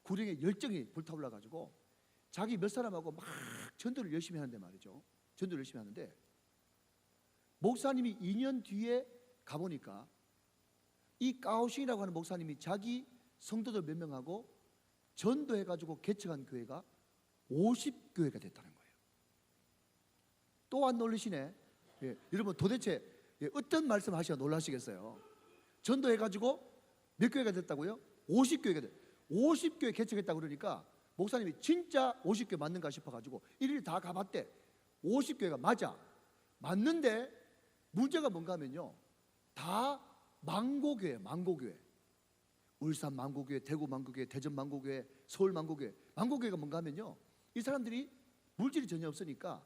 구령에 열정이 불타올라가지고 자기 몇 사람하고 막 전도를 열심히 하는데 말이죠. 전도를 열심히 하는데 목사님이 2년 뒤에 가보니까 이 까오싱이라고 하는 목사님이 자기 성도들 몇 명하고 전도해가지고 개척한 교회가 50교회가 됐다는 거예요. 또 안 놀라시네. 예, 여러분 도대체 어떤 말씀 하시가 놀라시겠어요? 전도해가지고 몇 교회가 됐다고요? 50교회가 됐. 50교회 개척했다고 그러니까 목사님이 진짜 50교회 맞는가 싶어가지고 일일 다 가봤대. 50교회가 맞아. 맞는데 문제가 뭔가 하면요, 다 망고교회, 망고교회. 울산 망고교회, 대구 망고교회, 대전 망고교회, 서울 망고교회. 망고교회가 뭔가 하면요, 이 사람들이 물질이 전혀 없으니까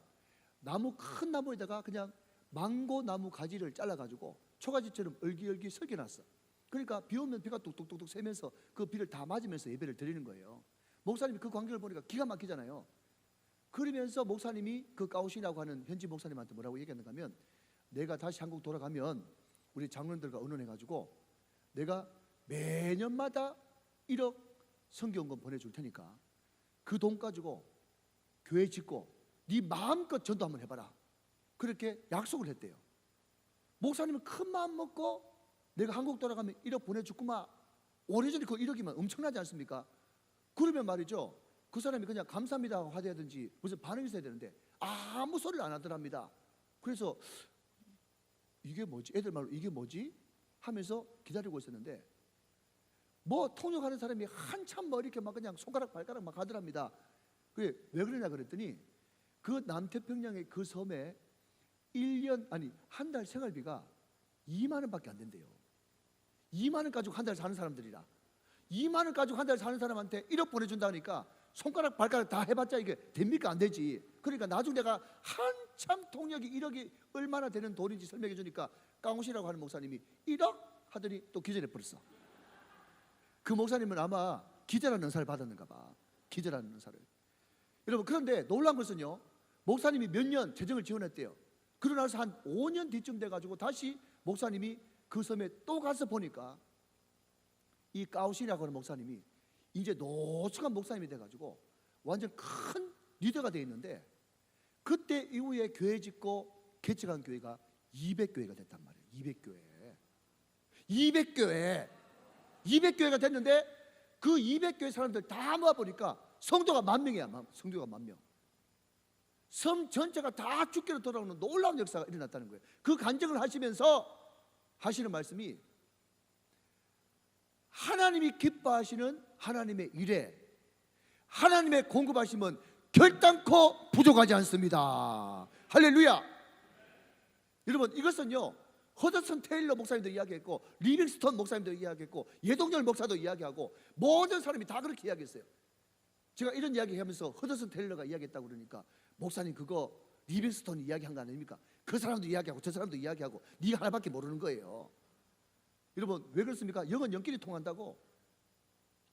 나무, 큰 나무에다가 그냥 망고 나무 가지를 잘라가지고 초가지처럼 얼기얼기 설겨놨어. 그러니까 비 오면 비가 뚝뚝뚝뚝 새면서 그 비를 다 맞으면서 예배를 드리는 거예요. 목사님이 그 광경을 보니까 기가 막히잖아요. 그러면서 목사님이 그 까오신이라고 하는 현지 목사님한테 뭐라고 얘기했는가 하면, 내가 다시 한국 돌아가면 우리 장로들과 의논해가지고 내가 매년마다 1억 성경금 보내줄 테니까 그 돈 가지고 교회 짓고 네 마음껏 전도 한번 해봐라. 그렇게 약속을 했대요. 목사님은 큰 마음 먹고 내가 한국 돌아가면 1억 보내주구만. 오래전에 그 1억이면 엄청나지 않습니까? 그러면 말이죠, 그 사람이 그냥 감사합니다 하고 하든지 무슨 반응이 있어야 되는데 아무 소리를 안 하더랍니다. 그래서 이게 뭐지? 애들 말로 이게 뭐지? 하면서 기다리고 있었는데 뭐 통역하는 사람이 한참 뭐 이렇게 막 그냥 손가락 발가락 막 하더랍니다. 그게 왜 그러냐 그랬더니 그 남태평양의 그 섬에 1년 아니 한 달 생활비가 2만 원밖에 안 된대요. 2만 원 가지고 한 달 사는 사람들이라 2만 원 가지고 한 달 사는 사람한테 1억 보내준다니까 손가락 발가락 다 해봤자 이게 됩니까? 안 되지. 그러니까 나중에 내가 한참 통역이 1억이 얼마나 되는 돈인지 설명해 주니까 까옹시라고 하는 목사님이 1억? 하더니 또 기절해 버렸어. 그 목사님은 아마 기절하는 은사를 받았는가 봐. 기절하는 은사를. 여러분, 그런데 놀라운 것은요, 목사님이 몇 년 재정을 지원했대요. 그러고 나서 한 5년 뒤쯤 돼가지고 다시 목사님이 그 섬에 또 가서 보니까 이 까오시라고 하는 목사님이 이제 노숙한 목사님이 돼가지고 완전 큰 리더가 돼 있는데, 그때 이후에 교회 짓고 개척한 교회가 200교회가 됐단 말이에요. 200교회가 됐는데 그 200교회 사람들 다 모아보니까 성도가 10,000명이야. 성도가 10,000명. 섬 전체가 다 주께로 돌아오는 놀라운 역사가 일어났다는 거예요. 그 간증을 하시면서 하시는 말씀이, 하나님이 기뻐하시는 하나님의 일에 하나님의 공급하심은 결단코 부족하지 않습니다. 할렐루야. 여러분, 이것은요, 허드슨 테일러 목사님도 이야기했고 리빙스턴 목사님도 이야기했고 예동열 목사도 이야기하고 모든 사람이 다 그렇게 이야기했어요. 제가 이런 이야기하면서 허드슨 테일러가 이야기했다고 그러니까, 목사님 그거 리빙스턴이 이야기한 거 아닙니까? 그 사람도 이야기하고 저 사람도 이야기하고 네가 하나밖에 모르는 거예요. 여러분, 왜 그렇습니까? 영은 영끼리 통한다고.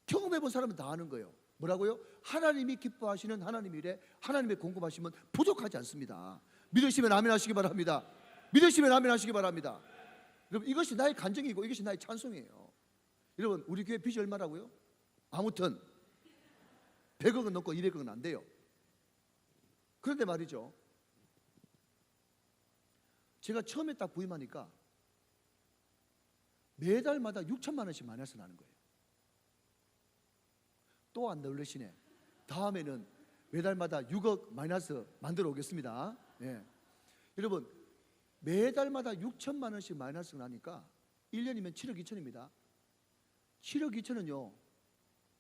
경험해본 사람은 다 아는 거예요. 뭐라고요? 하나님이 기뻐하시는 하나님 일에 하나님의 공급하시면 부족하지 않습니다. 믿으시면 아멘 하시기 바랍니다. 믿으시면 아멘 하시기 바랍니다. 여러분, 이것이 나의 간증이고 이것이 나의 찬송이에요. 여러분, 우리 교회 빚이 얼마라고요? 아무튼 100억은 넘고 200억은 안 돼요. 그런데 말이죠, 제가 처음에 딱 부임하니까 매달마다 6천만 원씩 마이너스 나는 거예요. 또 안 놀라시네. 다음에는 매달마다 6억 마이너스 만들어 오겠습니다. 예. 여러분, 매달마다 6천만 원씩 마이너스 나니까 1년이면 7억 2천입니다. 7억 2천은요,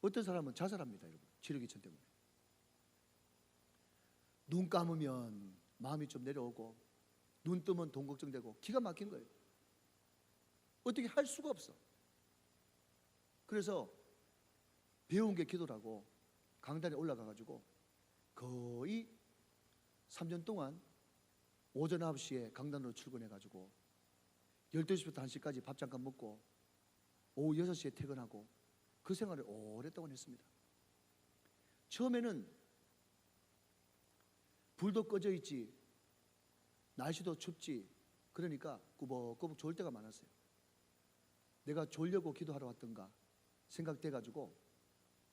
어떤 사람은 자살합니다. 여러분, 7억 2천 때문에. 눈 감으면 마음이 좀 내려오고 눈 뜨면 돈 걱정되고 기가 막힌 거예요. 어떻게 할 수가 없어. 그래서 배운 게 기도라고 강단에 올라가가지고 거의 3년 동안 오전 9시에 강단으로 출근해가지고 12시부터 1시까지 밥 잠깐 먹고 오후 6시에 퇴근하고 그 생활을 오랫동안 했습니다. 처음에는 불도 꺼져 있지, 날씨도 춥지, 그러니까 꾸벅꾸벅 졸 때가 많았어요. 내가 졸려고 기도하러 왔던가 생각돼가지고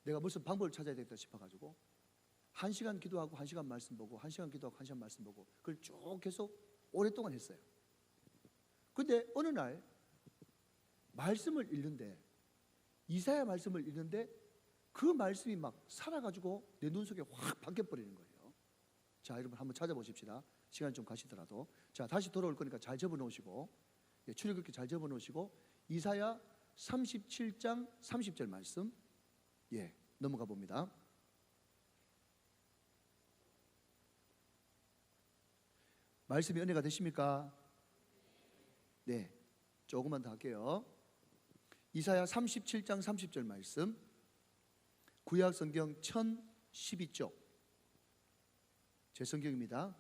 내가 무슨 방법을 찾아야 되겠다 싶어가지고 1시간 기도하고 1시간 말씀 보고 1시간 기도하고 1시간 말씀 보고 그걸 쭉 계속 오랫동안 했어요. 근데 어느 날 말씀을 읽는데, 이사야 말씀을 읽는데 그 말씀이 막 살아가지고 내 눈 속에 확 바뀌어버리는 거예요. 자, 여러분 한번 찾아보십시다. 시간이 좀 가시더라도. 자, 다시 돌아올 거니까 잘 접어놓으시고, 출애굽기 잘 접어놓으시고 이사야 37장 30절 말씀, 넘어가 봅니다. 말씀이 은혜가 되십니까? 네, 조금만 더 할게요. 이사야 37장 30절 말씀, 구약 성경 1012쪽 제 성경입니다.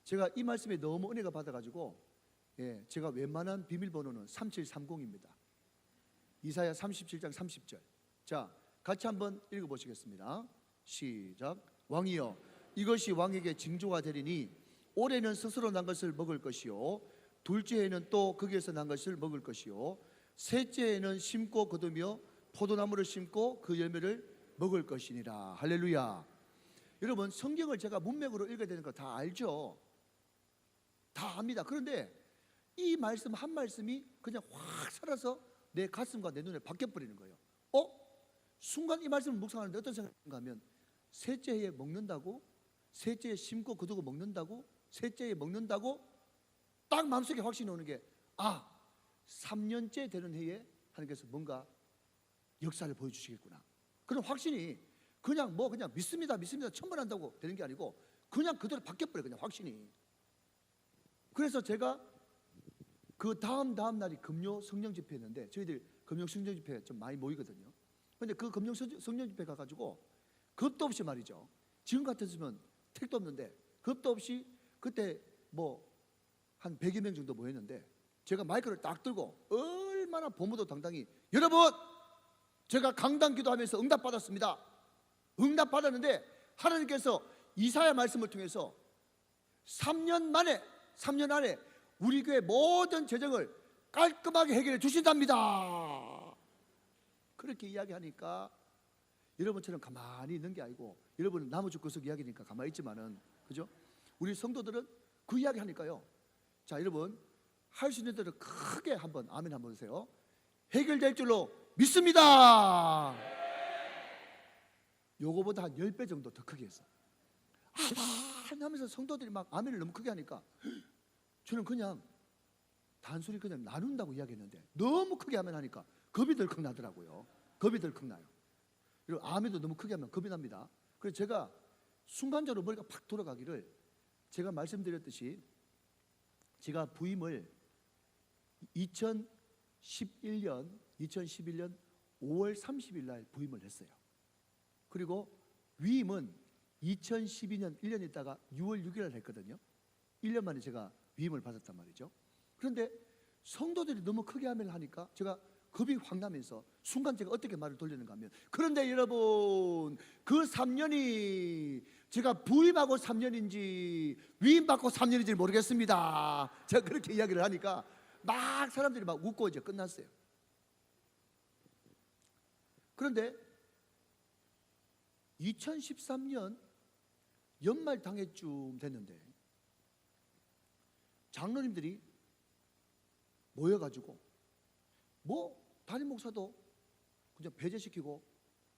제가 이 말씀에 너무 은혜가 받아가지고 제가 웬만한 비밀번호는 3730입니다. 이사야 37장 30절. 자, 같이 한번 읽어보시겠습니다. 시작. 왕이여, 이것이 왕에게 징조가 되리니 올해는 스스로 난 것을 먹을 것이요, 둘째 해에는 또 거기에서 난 것을 먹을 것이요, 셋째 해에는 심고 거두며 포도나무를 심고 그 열매를 먹을 것이니라. 할렐루야. 여러분, 성경을 제가 문맥으로 읽어야 되는 거 다 알죠? 다 압니다. 그런데 이 말씀 한 말씀이 그냥 확 살아서 내 가슴과 내 눈에 바뀌어버리는 거예요. 순간 이 말씀을 묵상하는데 어떤 생각인가 하면, 셋째 해에 먹는다고? 셋째 해에 심고 거두고 먹는다고? 셋째 해에 먹는다고? 딱 마음속에 확신이 오는 게, 3년째 되는 해에 하나님께서 뭔가 역사를 보여주시겠구나. 그런 확신이 그냥 믿습니다 첨언한다고 되는 게 아니고 그냥 그대로 바뀌어버려요. 그냥 확신이. 그래서 제가 그 다음 날이 금요 성령 집회였는데, 저희들 금요 성령 집회 좀 많이 모이거든요. 근데 그 금요 성령 집회 가가지고 겁도 없이 말이죠, 지금 같았으면 택도 없는데 겁도 없이 그때 한 100여 명 정도 모였는데, 제가 마이크를 딱 들고 얼마나 보무도 당당히, 여러분, 제가 강단 기도하면서 응답받았습니다. 응답받았는데 하나님께서 이사야 말씀을 통해서 3년 안에 우리 교회 모든 재정을 깔끔하게 해결해 주신답니다. 그렇게 이야기하니까 여러분처럼 가만히 있는 게 아니고, 여러분은 나무주구석 이야기니까 가만히 있지만은, 그죠? 우리 성도들은 그 이야기 하니까요. 자, 여러분, 할 수 있는 대로 크게 한번 아멘 한번 해주세요. 해결될 줄로 믿습니다. 요거보다 한 10배 정도 더 크게 했어. 하면서 성도들이 막 아멘을 너무 크게 하니까 저는 그냥 단순히 그냥 나눈다고 이야기했는데, 너무 크게 아멘 하니까 겁이 덜컥 나더라고요. 겁이 덜컥 나요. 그리고 아멘도 너무 크게 하면 겁이 납니다. 그래서 제가 순간적으로 머리가 팍 돌아가기를, 제가 말씀드렸듯이 제가 부임을 2011년 5월 30일 날 부임을 했어요. 그리고 위임은 2012년 1년 있다가 6월 6일 날 했거든요. 1년 만에 제가 위임을 받았단 말이죠. 그런데 성도들이 너무 크게 아멘을 하니까 제가 겁이 확 나면서 순간 제가 어떻게 말을 돌리는가 하면, 그런데 여러분, 그 3년이 제가 부임하고 3년인지 위임받고 3년인지 모르겠습니다. 제가 그렇게 이야기를 하니까 막 사람들이 막 웃고 이제 끝났어요. 그런데 2013년 연말 당해쯤 됐는데 장로님들이 모여가지고 담임 목사도 그냥 배제시키고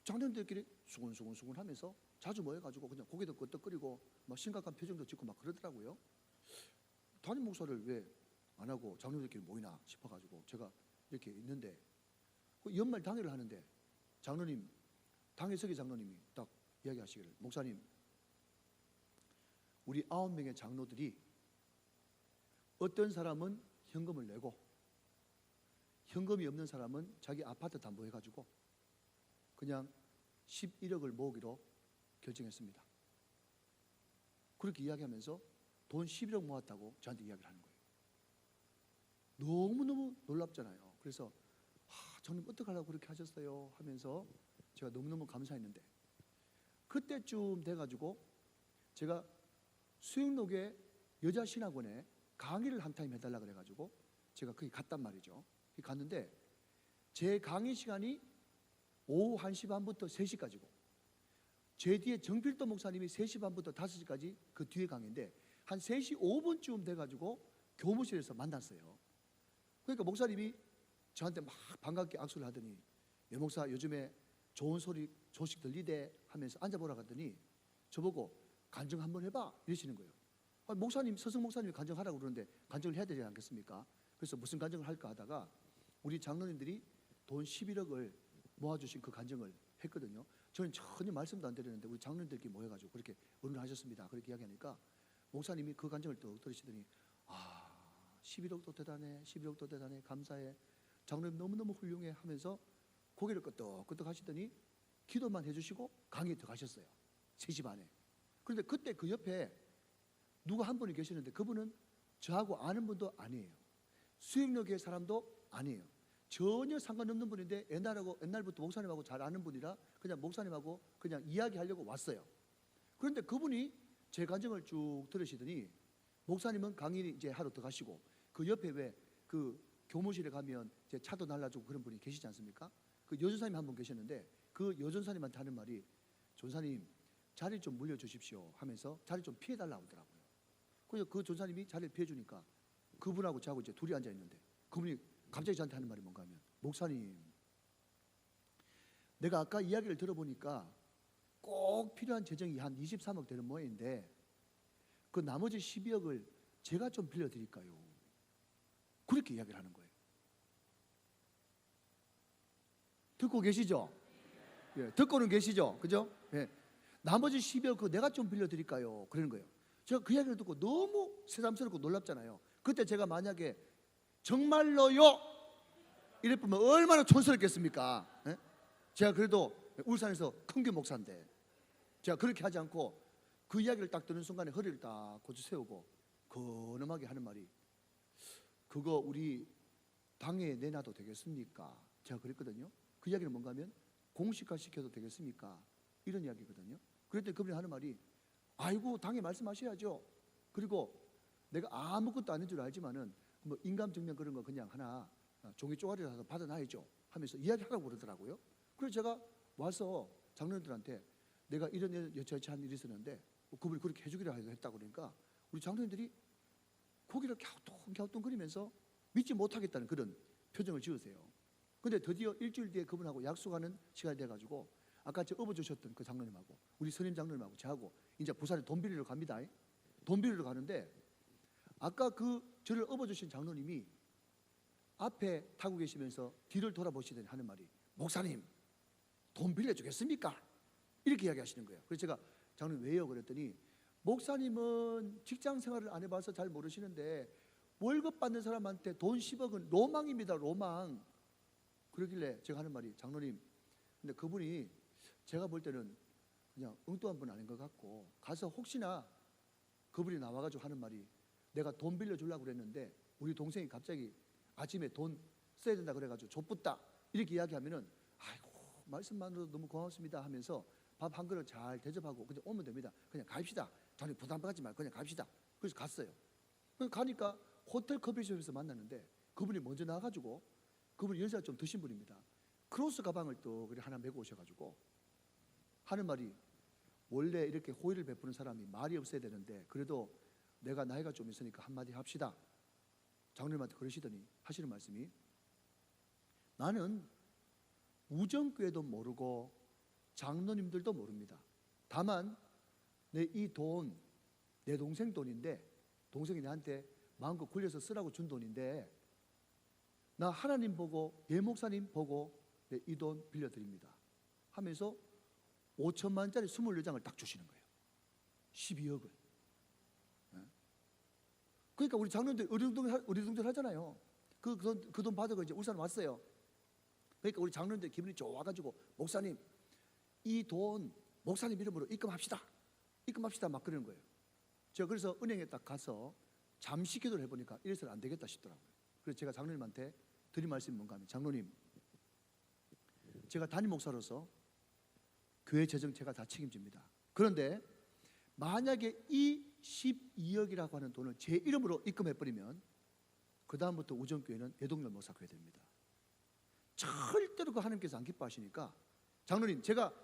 장로님들끼리 수근수근 하면서 자주 모여가지고 그냥 고개도 끄덕거리고 막 심각한 표정도 짓고 막 그러더라고요. 담임 목사를 왜 안 하고 장로님들끼리 모이나 싶어가지고 제가 이렇게 있는데, 그 연말 당회를 하는데 장로님, 당회석의 장로님이 딱 이야기하시기를, 목사님, 우리 9명의 장로들이 어떤 사람은 현금을 내고 현금이 없는 사람은 자기 아파트 담보해가지고 그냥 11억을 모으기로 결정했습니다. 그렇게 이야기하면서 돈 11억 모았다고 저한테 이야기를 하는 거예요. 너무너무 놀랍잖아요. 그래서 저는 어떻게 하려고 그렇게 하셨어요 하면서 제가 너무너무 감사했는데, 그때쯤 돼가지고 제가 수영록의 여자신학원에 강의를 한 타임 해달라 그래가지고 제가 거기 갔단 말이죠. 갔는데 제 강의 시간이 오후 1시 반부터 3시까지고 제 뒤에 정필도 목사님이 3시 반부터 5시까지 그 뒤에 강의인데 한 3시 5분쯤 돼가지고 교무실에서 만났어요. 그러니까 목사님이 저한테 막 반갑게 악수를 하더니 여 목사 요즘에 좋은 소식 들리대 하면서 앉아보라 하더니 저보고 간증 한번 해봐 이러시는 거예요. 목사님, 서성 목사님이 간증하라고 그러는데 간증을 해야 되지 않겠습니까? 그래서 무슨 간증을 할까 하다가 우리 장로님들이 돈 11억을 모아주신 그 간증을 했거든요. 저는 전혀 말씀도 안 드렸는데 우리 장로님들끼리 모여가지고 그렇게 의논하셨습니다. 그렇게 이야기하니까 목사님이 그 간증을 또 들으시더니 11억도 대단해, 11억도 대단해, 감사해, 장로님 너무너무 훌륭해 하면서 고개를 끄덕끄덕 하시더니 기도만 해주시고 강의에 들어가셨어요. 3시 반에. 그런데 그때 그 옆에 누가 한 분이 계시는데 그분은 저하고 아는 분도 아니에요. 수영역의 사람도 아니에요. 전혀 상관없는 분인데 옛날부터 목사님하고 잘 아는 분이라 그냥 목사님하고 그냥 이야기하려고 왔어요. 그런데 그분이 제 간증을 쭉 들으시더니 목사님은 강의 이제 하러 들어가시고 그 옆에 왜 그 교무실에 가면 이제 차도 날라주고 그런 분이 계시지 않습니까? 그 여전사님 한 분 계셨는데 그 여전사님한테 하는 말이 전사님 자리 좀 물려주십시오 하면서 자리 좀 피해달라고 하더라고요. 그래서 그 전사님이 자리를 피해주니까 그분하고 저하고 이제 둘이 앉아 있는데 그분이 갑자기 저한테 하는 말이 뭔가 하면 목사님, 내가 아까 이야기를 들어보니까 꼭 필요한 재정이 한 23억 되는 모양인데 그 나머지 12억을 제가 좀 빌려드릴까요? 그렇게 이야기를 하는 거예요. 듣고 계시죠? 예, 듣고는 계시죠? 그죠? 예. 나머지 12억 그 내가 좀 빌려드릴까요? 그러는 거예요. 제가 그 이야기를 듣고 너무 새삼스럽고 놀랍잖아요. 그때 제가 만약에 정말로요 이랬으면 얼마나 촌스럽겠습니까? 예? 제가 그래도 울산에서 큰교 목사인데 제가 그렇게 하지 않고 그 이야기를 딱 듣는 순간에 허리를 딱 고쳐 세우고 근엄하게 하는 말이 그거 우리 당에 내놔도 되겠습니까? 제가 그랬거든요. 그 이야기는 뭔가 하면 공식화 시켜도 되겠습니까? 이런 이야기거든요. 그랬더니 그분이 하는 말이 아이고 당에 말씀하셔야죠. 그리고 내가 아무것도 아닌 줄 알지만은 뭐 인감증명 그런 거 그냥 하나 종이 쪼가리라도 받아놔야죠 하면서 이야기하라고 그러더라고요. 그래서 제가 와서 장로님들한테 내가 이런 여차여차한 일이 있었는데 그분이 그렇게 해주기로 했다고 그러니까 우리 장로님들이 고개를 갸우뚱갸우뚱거리면서 믿지 못하겠다는 그런 표정을 지으세요. 근데 드디어 일주일 뒤에 그분하고 약속하는 시간이 돼가지고 아까 저 업어주셨던 그 장로님하고 우리 선임 장로님하고 저하고 이제 부산에 돈 빌리러 갑니다. 돈 빌리러 가는데 아까 그 저를 업어주신 장로님이 앞에 타고 계시면서 뒤를 돌아보시더니 하는 말이 목사님 돈 빌려주겠습니까? 이렇게 이야기하시는 거예요. 그래서 제가 장로님 왜요? 그랬더니 목사님은 직장 생활을 안 해봐서 잘 모르시는데 월급 받는 사람한테 돈 10억은 로망입니다. 로망. 그러길래 제가 하는 말이 장로님 근데 그분이 제가 볼 때는 그냥 엉뚱한 분 아닌 것 같고 가서 혹시나 그분이 나와가지고 하는 말이 내가 돈 빌려주려고 그랬는데 우리 동생이 갑자기 아침에 돈 써야 된다 그래가지고 좆붙다 이렇게 이야기하면은 아이고 말씀만으로도 너무 고맙습니다 하면서 밥 한 그릇 잘 대접하고 그냥 오면 됩니다. 그냥 갑시다. 저는 부담 갖지 말고 그냥 갑시다. 그래서 갔어요. 그래서 가니까 호텔 커피숍에서 만났는데 그분이 먼저 나와가지고 그분이 연세가 좀 드신 분입니다. 크로스 가방을 또 하나 메고 오셔가지고 하는 말이 원래 이렇게 호의를 베푸는 사람이 말이 없어야 되는데 그래도 내가 나이가 좀 있으니까 한마디 합시다. 장로님한테 그러시더니 하시는 말씀이 나는 우정교회도 모르고 장로님들도 모릅니다. 다만 내 이 돈 내 동생 돈인데 동생이 나한테 마음껏 굴려서 쓰라고 준 돈인데 나 하나님 보고 예 목사님 보고 내 이 돈 빌려드립니다 하면서 5천만 원짜리 24장을 딱 주시는 거예요. 12억을. 그러니까 우리 장로님들 어리둥절 하잖아요. 그 돈 받아가 이제 울산 왔어요. 그러니까 우리 장로님들 기분이 좋아가지고 목사님 이 돈 목사님 이름으로 입금합시다 막 그러는 거예요. 제가 그래서 은행에 딱 가서 잠시 기도를 해보니까 이래서는 안 되겠다 싶더라고요. 그래서 제가 장로님한테 드린 말씀이 뭔가 하면, 장로님 제가 담임 목사로서 교회 재정 제가 다 책임집니다. 그런데 만약에 이 12억이라고 하는 돈을 제 이름으로 입금해버리면 그 다음부터 우정교회는 예동열 목사 교회 됩니다. 절대로 그 하나님께서 안 기뻐하시니까, 장로님 제가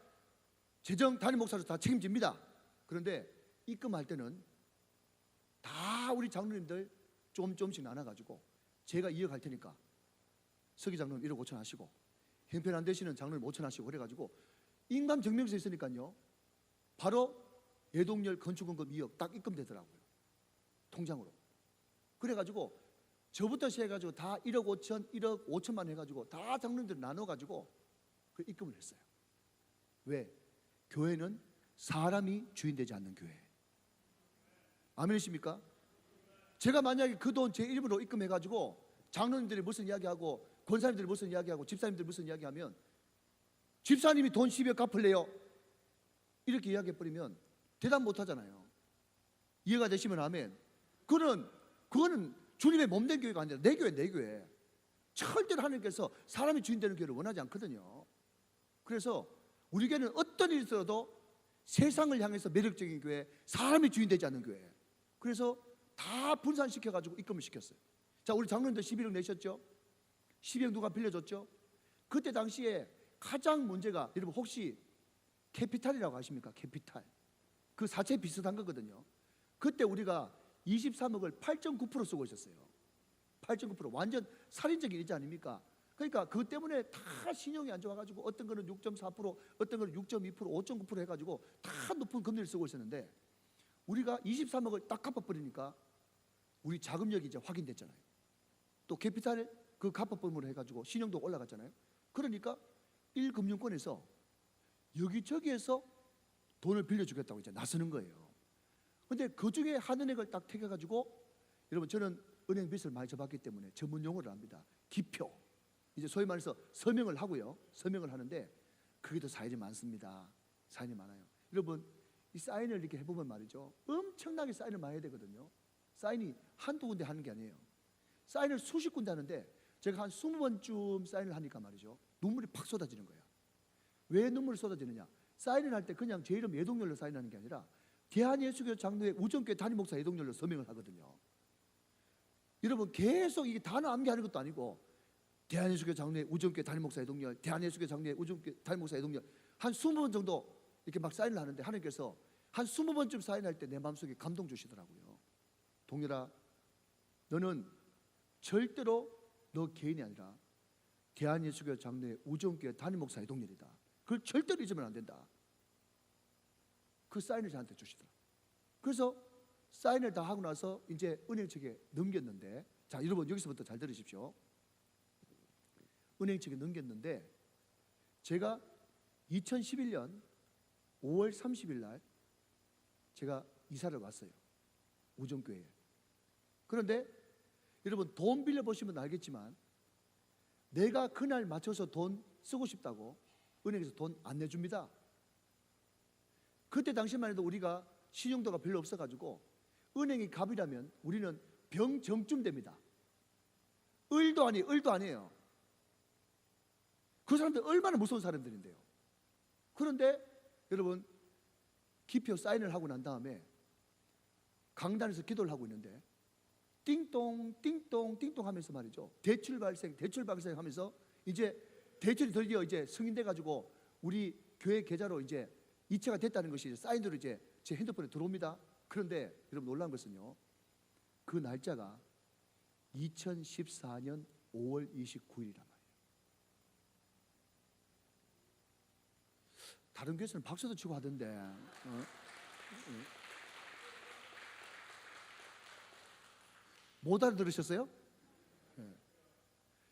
재정 담임 목사로서 다 책임집니다. 그런데 입금할 때는 다 우리 장로님들 조금씩 나눠가지고 제가 2억 할 테니까 서기 장로님 1억 5천 하시고 형편 안 되시는 장로님 5천 하시고, 그래가지고 인감증명서 있으니까요 바로 예동열 건축원금 2억 딱 입금되더라고요, 통장으로. 그래가지고 저부터 시작해가지고 다 1억 5천 1억 5천만 해가지고 다 장로님들 나눠가지고 그 입금을 했어요. 왜? 교회는 사람이 주인 되지 않는 교회. 아멘이십니까? 제가 만약에 그 돈 제 이름으로 입금해가지고 장로님들이 무슨 이야기하고 권사님들이 무슨 이야기하고 집사님들이 무슨 이야기하면, 집사님이 돈 12억 갚을래요? 이렇게 이야기해버리면 대답 못하잖아요. 이해가 되시면 아멘. 그거는 주님의 몸된 교회가 아니라 내 교회, 내 교회. 절대로 하나님께서 사람이 주인 되는 교회를 원하지 않거든요. 그래서 우리 교회는 어떤 일이 있어도 세상을 향해서 매력적인 교회, 사람이 주인 되지 않는 교회. 그래서 다 분산시켜가지고 입금을 시켰어요. 자, 우리 장로님들 11억 내셨죠? 12억 누가 빌려줬죠? 그때 당시에 가장 문제가, 여러분 혹시 캐피탈이라고 아십니까? 캐피탈. 그 사채 비슷한 거거든요. 그때 우리가 23억을 8.9% 쓰고 있었어요. 8.9%. 완전 살인적인 일자 아닙니까? 그러니까 그것 때문에 다 신용이 안 좋아가지고 어떤 거는 6.4%, 어떤 거는 6.2%, 5.9% 해가지고 다 높은 금리를 쓰고 있었는데, 우리가 23억을 딱 갚아버리니까 우리 자금력이 이제 확인됐잖아요. 또 캐피탈 그 갚아버림으로 해가지고 신용도 올라갔잖아요. 그러니까 1금융권에서 여기저기에서 돈을 빌려주겠다고 이제 나서는 거예요. 근데 그 중에 한 은행을 딱 택해가지고, 여러분 저는 은행 빚을 많이 져봤기 때문에 전문 용어를 압니다. 기표. 이제 소위 말해서 서명을 하고요. 서명을 하는데 그게 더 사연이 많습니다. 사연이 많아요. 여러분 이 사인을 이렇게 해보면 말이죠, 엄청나게 사인을 많이 해야 되거든요. 사인이 한두 군데 하는 게 아니에요. 사인을 수십 군데 하는데 제가 한 20번쯤 사인을 하니까 말이죠, 눈물이 팍 쏟아지는 거예요. 왜 눈물이 쏟아지느냐? 사인을 할 때 그냥 제 이름 예동열로 사인하는 게 아니라 대한예수교 장로회 우정교회 담임 목사 예동열로 서명을 하거든요. 여러분 계속 이게 단어 암기하는 것도 아니고, 대한예수교 장로회 우정교회 담임 목사 예동열, 대한예수교 장로회 우정교회 담임 목사 예동열, 한 20번 정도 이렇게 막 사인을 하는데 하나님께서 한 20번쯤 사인할 때 내 마음속에 감동 주시더라고요. 동열아, 너는 절대로 너 개인이 아니라 대한예수교 장로회 우정교회 담임 목사 예동열이다. 그걸 절대로 잊으면 안 된다. 그 사인을 저한테 주시더라. 그래서 사인을 다 하고 나서 이제 은행 측에 넘겼는데, 자 여러분 여기서부터 잘 들으십시오. 은행 측에 넘겼는데 제가 2011년 5월 30일 날 제가 이사를 왔어요, 우정교회에. 그런데 여러분 돈 빌려보시면 알겠지만 내가 그날 맞춰서 돈 쓰고 싶다고 은행에서 돈 안 내줍니다. 그때 당시만 해도 우리가 신용도가 별로 없어가지고 은행이 갑이라면 우리는 병정쯤 됩니다. 을도 아니에요. 그 사람들 얼마나 무서운 사람들인데요. 그런데 여러분 기표 사인을 하고 난 다음에 강단에서 기도를 하고 있는데 띵동 띵동 띵동 하면서 말이죠, 대출 발생 하면서 이제 대출이 드디어 이제 승인돼 가지고 우리 교회 계좌로 이제 이체가 됐다는 것이 사인으로 이제 제 핸드폰에 들어옵니다. 그런데 여러분 놀라운 것은요, 그 날짜가 2014년 5월 29일이란 말이에요. 다른 교회에서는 박수도 치고 하던데 못 알아들으셨어요? 네.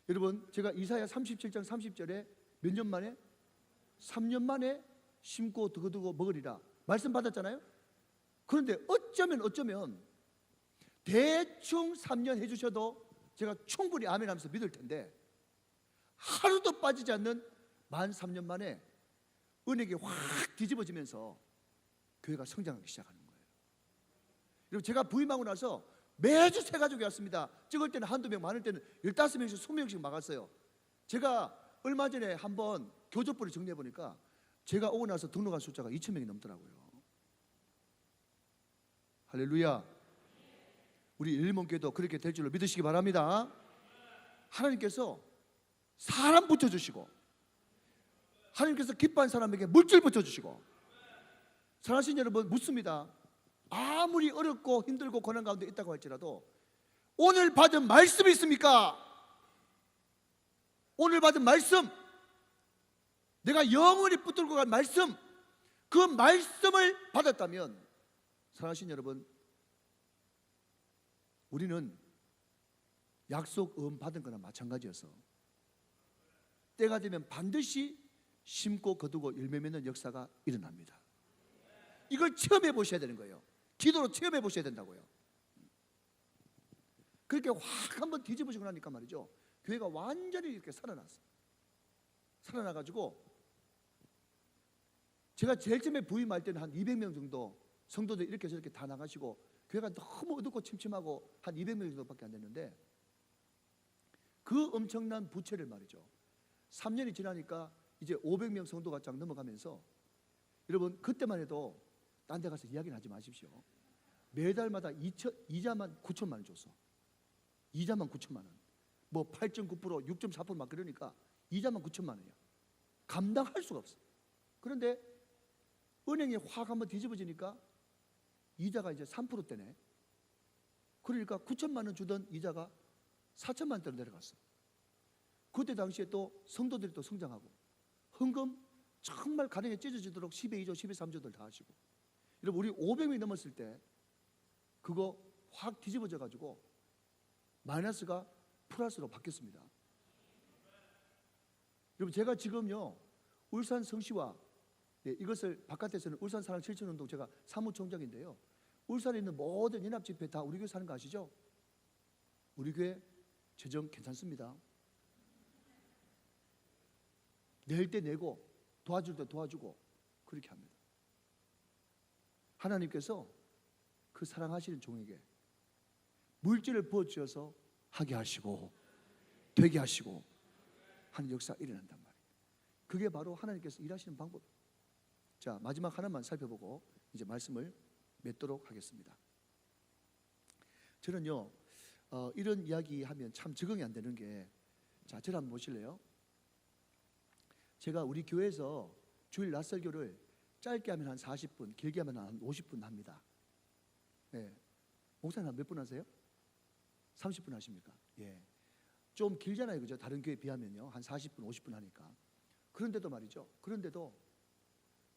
여러분 제가 이사야 37장 30절에 몇 년 만에? 3년 만에 심고 두고두고 먹으리라 말씀 받았잖아요. 그런데 어쩌면 대충 3년 해주셔도 제가 충분히 아멘하면서 믿을 텐데 하루도 빠지지 않는 만 3년 만에 은행이 확 뒤집어지면서 교회가 성장하기 시작하는 거예요. 여러분, 제가 부임하고 나서 매주 새 가족이 왔습니다. 찍을 때는 한두 명, 많을 때는 15명씩 20명씩 막았어요. 제가 얼마 전에 한번 교접부를 정리해 보니까 제가 오고 나서 등록한 숫자가 2,000명이 넘더라고요. 할렐루야. 우리 일몬교회도 그렇게 될 줄로 믿으시기 바랍니다. 하나님께서 사람 붙여주시고, 하나님께서 기뻐한 사람에게 물질 붙여주시고. 사랑하신 여러분, 묻습니다. 아무리 어렵고 힘들고 고난 가운데 있다고 할지라도 오늘 받은 말씀이 있습니까? 오늘 받은 말씀, 내가 영원히 붙들고 간 말씀, 그 말씀을 받았다면 사랑하신 여러분, 우리는 약속 받은 거나 마찬가지여서 때가 되면 반드시 심고 거두고 열매 맺는 역사가 일어납니다. 이걸 체험해 보셔야 되는 거예요. 기도로 체험해 보셔야 된다고요. 그렇게 확 한번 뒤집어지고 나니까 말이죠, 교회가 완전히 이렇게 살아났어요. 살아나가지고 제가 제일 처음에 부임할 때는 한 200명 정도 성도들 이렇게 저렇게 다 나가시고 교회가 너무 어둡고 침침하고 한 200명 정도밖에 안 됐는데, 그 엄청난 부채를 말이죠, 3년이 지나니까 이제 500명 성도가 쫙 넘어가면서, 여러분 그때만 해도 딴 데 가서 이야기는 하지 마십시오. 매달마다 이자만 9천만 원 줬어. 이자만 9천만 원. 뭐 8.9%, 6.4% 막 그러니까 이자만 9천만 원이야. 감당할 수가 없어. 그런데 은행이 확 한번 뒤집어지니까 이자가 이제 3%대네. 그러니까 9천만 원 주던 이자가 4천만 원대로 내려갔어. 그때 당시에 또 성도들이 또 성장하고 헌금 정말 가정에 찢어지도록 10회 2조, 10회 3조들 다 하시고. 여러분, 우리 500명이 넘었을 때 그거 확 뒤집어져 가지고 마이너스가 플러스로 바뀌었습니다. 여러분, 제가 지금요 울산 성시와, 이것을 바깥에서는 울산 사랑 실천운동, 제가 사무총장인데요, 울산에 있는 모든 연합집회 다 우리 교회 사는 거 아시죠? 우리 교회 재정 괜찮습니다. 낼 때 내고 도와줄 때 도와주고 그렇게 합니다. 하나님께서 그 사랑하시는 종에게 물질을 부어주셔서 하게 하시고 되게 하시고 하는 역사가 일어난단 말이에요. 그게 바로 하나님께서 일하시는 방법. 자, 마지막 하나만 살펴보고 이제 말씀을 맺도록 하겠습니다. 저는요 이런 이야기 하면 참 적응이 안 되는 게, 자, 저를 한번 보실래요? 제가 우리 교회에서 주일 낮설교를 짧게 하면 한 40분, 길게 하면 한 50분 합니다. 예. 목사님 몇 분 하세요? 30분 하십니까? 예. 좀 길잖아요, 그죠? 다른 교회에 비하면요, 한 40분, 50분 하니까. 그런데도 말이죠, 그런데도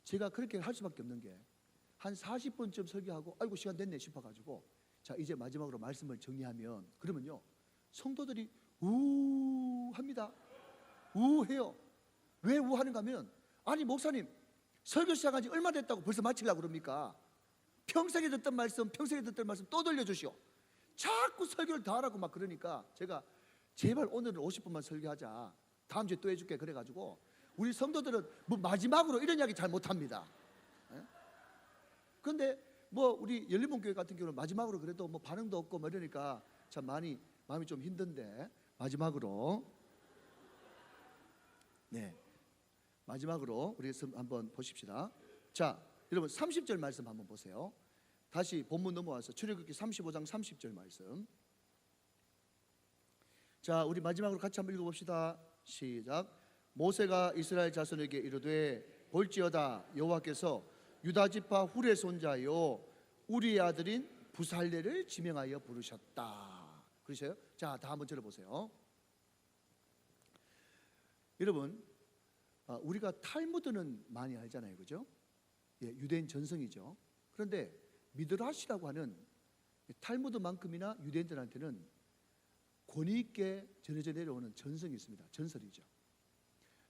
제가 그렇게 할 수밖에 없는 게, 한 40분쯤 설교하고 아이고 시간 됐네 싶어가지고, 자 이제 마지막으로 말씀을 정리하면, 그러면요 성도들이 우합니다. 우해요. 왜 우하는가 하면, 아니 목사님 설교 시작한 지 얼마 됐다고 벌써 마치려고 그럽니까? 평생에 듣던 말씀, 평생에 듣던 말씀 또 들려주시오. 자꾸 설교를 더 하라고 막 그러니까 제가 제발 오늘은 50분만 설교하자, 다음 주에 또 해줄게 그래가지고, 우리 성도들은 뭐 마지막으로 이런 이야기 잘 못합니다. 그런데 뭐 우리 열린문교회 같은 경우는 마지막으로 그래도 뭐 반응도 없고 뭐 이러니까 참 많이 마음이 좀 힘든데, 마지막으로 마지막으로 우리 한번 보십시다. 자, 여러분 30절 말씀 한번 보세요. 다시 본문 넘어와서 출애굽기 35장 30절 말씀. 자, 우리 마지막으로 같이 한번 읽어봅시다. 시작. 모세가 이스라엘 자손에게 이르되 볼지어다 여호와께서 유다 지파 훌의 손자요 우리의 아들인 부살레를 지명하여 부르셨다. 그러세요? 자, 다 한번 들어보세요. 여러분, 우리가 탈무드는 많이 알잖아요, 그죠? 예, 유대인 전성이죠. 그런데 미드라시라고 하는 탈무드만큼이나 유대인들한테는 권위 있게 전해져 내려오는 전성이 있습니다. 전설이죠.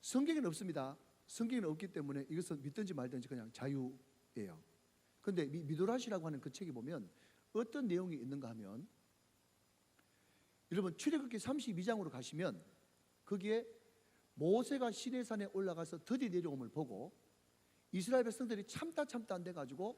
성경에는 없습니다. 성경에는 없기 때문에 이것은 믿든지 말든지 그냥 자유예요. 그런데 미드라시라고 하는 그 책에 보면 어떤 내용이 있는가 하면, 여러분 출애굽기 32장으로 가시면 거기에 모세가 시내산에 올라가서 드디 내려옴을 보고 이스라엘 백성들이 참다 안 돼가지고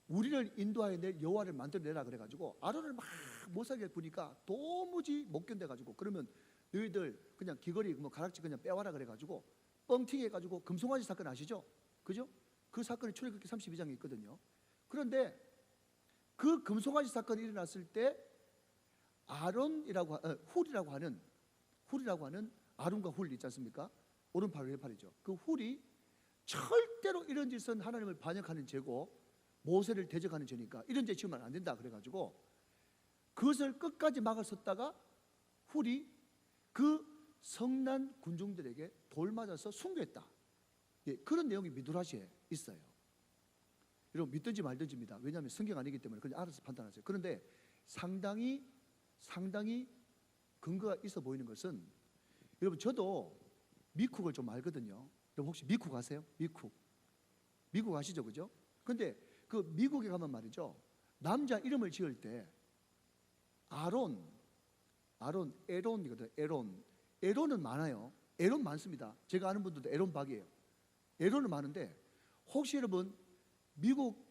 우리를 인도하여 낼 여호와를 만들어내라 그래가지고 아론을 막 못살게 부니까 도무지 못 견뎌가지고 그러면 너희들 그냥 귀걸이 뭐 가락지 그냥 빼와라 그래가지고 뻥튀기 해가지고 금송아지 사건 아시죠? 그죠? 그 사건이 출애굽기 32장에 있거든요. 그런데 그 금송아지 사건이 일어났을 때 훌이라고 하는 아론과 훌 있지 않습니까? 오른팔 왼팔이죠. 그 훌이 절대로 이런 짓은 하나님을 반역하는 죄고 모세를 대적하는 죄니까 이런 죄 지으면 안 된다 그래가지고 그것을 끝까지 막아섰다가 훌이 그 성난 군중들에게 돌 맞아서 순교했다. 예, 그런 내용이 미드라시에 있어요. 여러분 믿든지 말든지입니다. 왜냐하면 성경 아니기 때문에 그냥 알아서 판단하세요. 그런데 상당히 근거가 있어 보이는 것은 여러분 저도 미쿡을 좀 알거든요. 여러분 혹시 미쿡 아세요? 미국 아시죠? 그죠? 근데 그 미국에 가면 말이죠, 남자 이름을 지을 때 에론이거든. 에론은 많아요. 에론 많습니다. 제가 아는 분들도 에론박이에요. 에론은 많은데 혹시 여러분 미국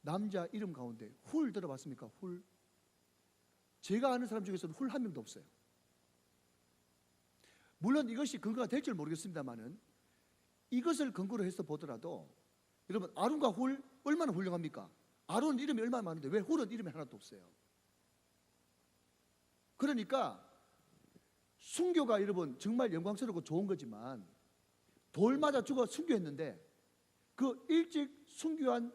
남자 이름 가운데 훌 들어봤습니까? 훌? 제가 아는 사람 중에서는 훌 한 명도 없어요. 물론 이것이 근거가 될 줄 모르겠습니다만은 이것을 근거로 해서 보더라도 여러분 아론과 훌 얼마나 훌륭합니까? 아론 이름이 얼마나 많은데 왜 훌은 이름이 하나도 없어요? 그러니까 순교가 여러분 정말 영광스럽고 좋은 거지만 돌 맞아 죽어 순교했는데 그 일찍 순교한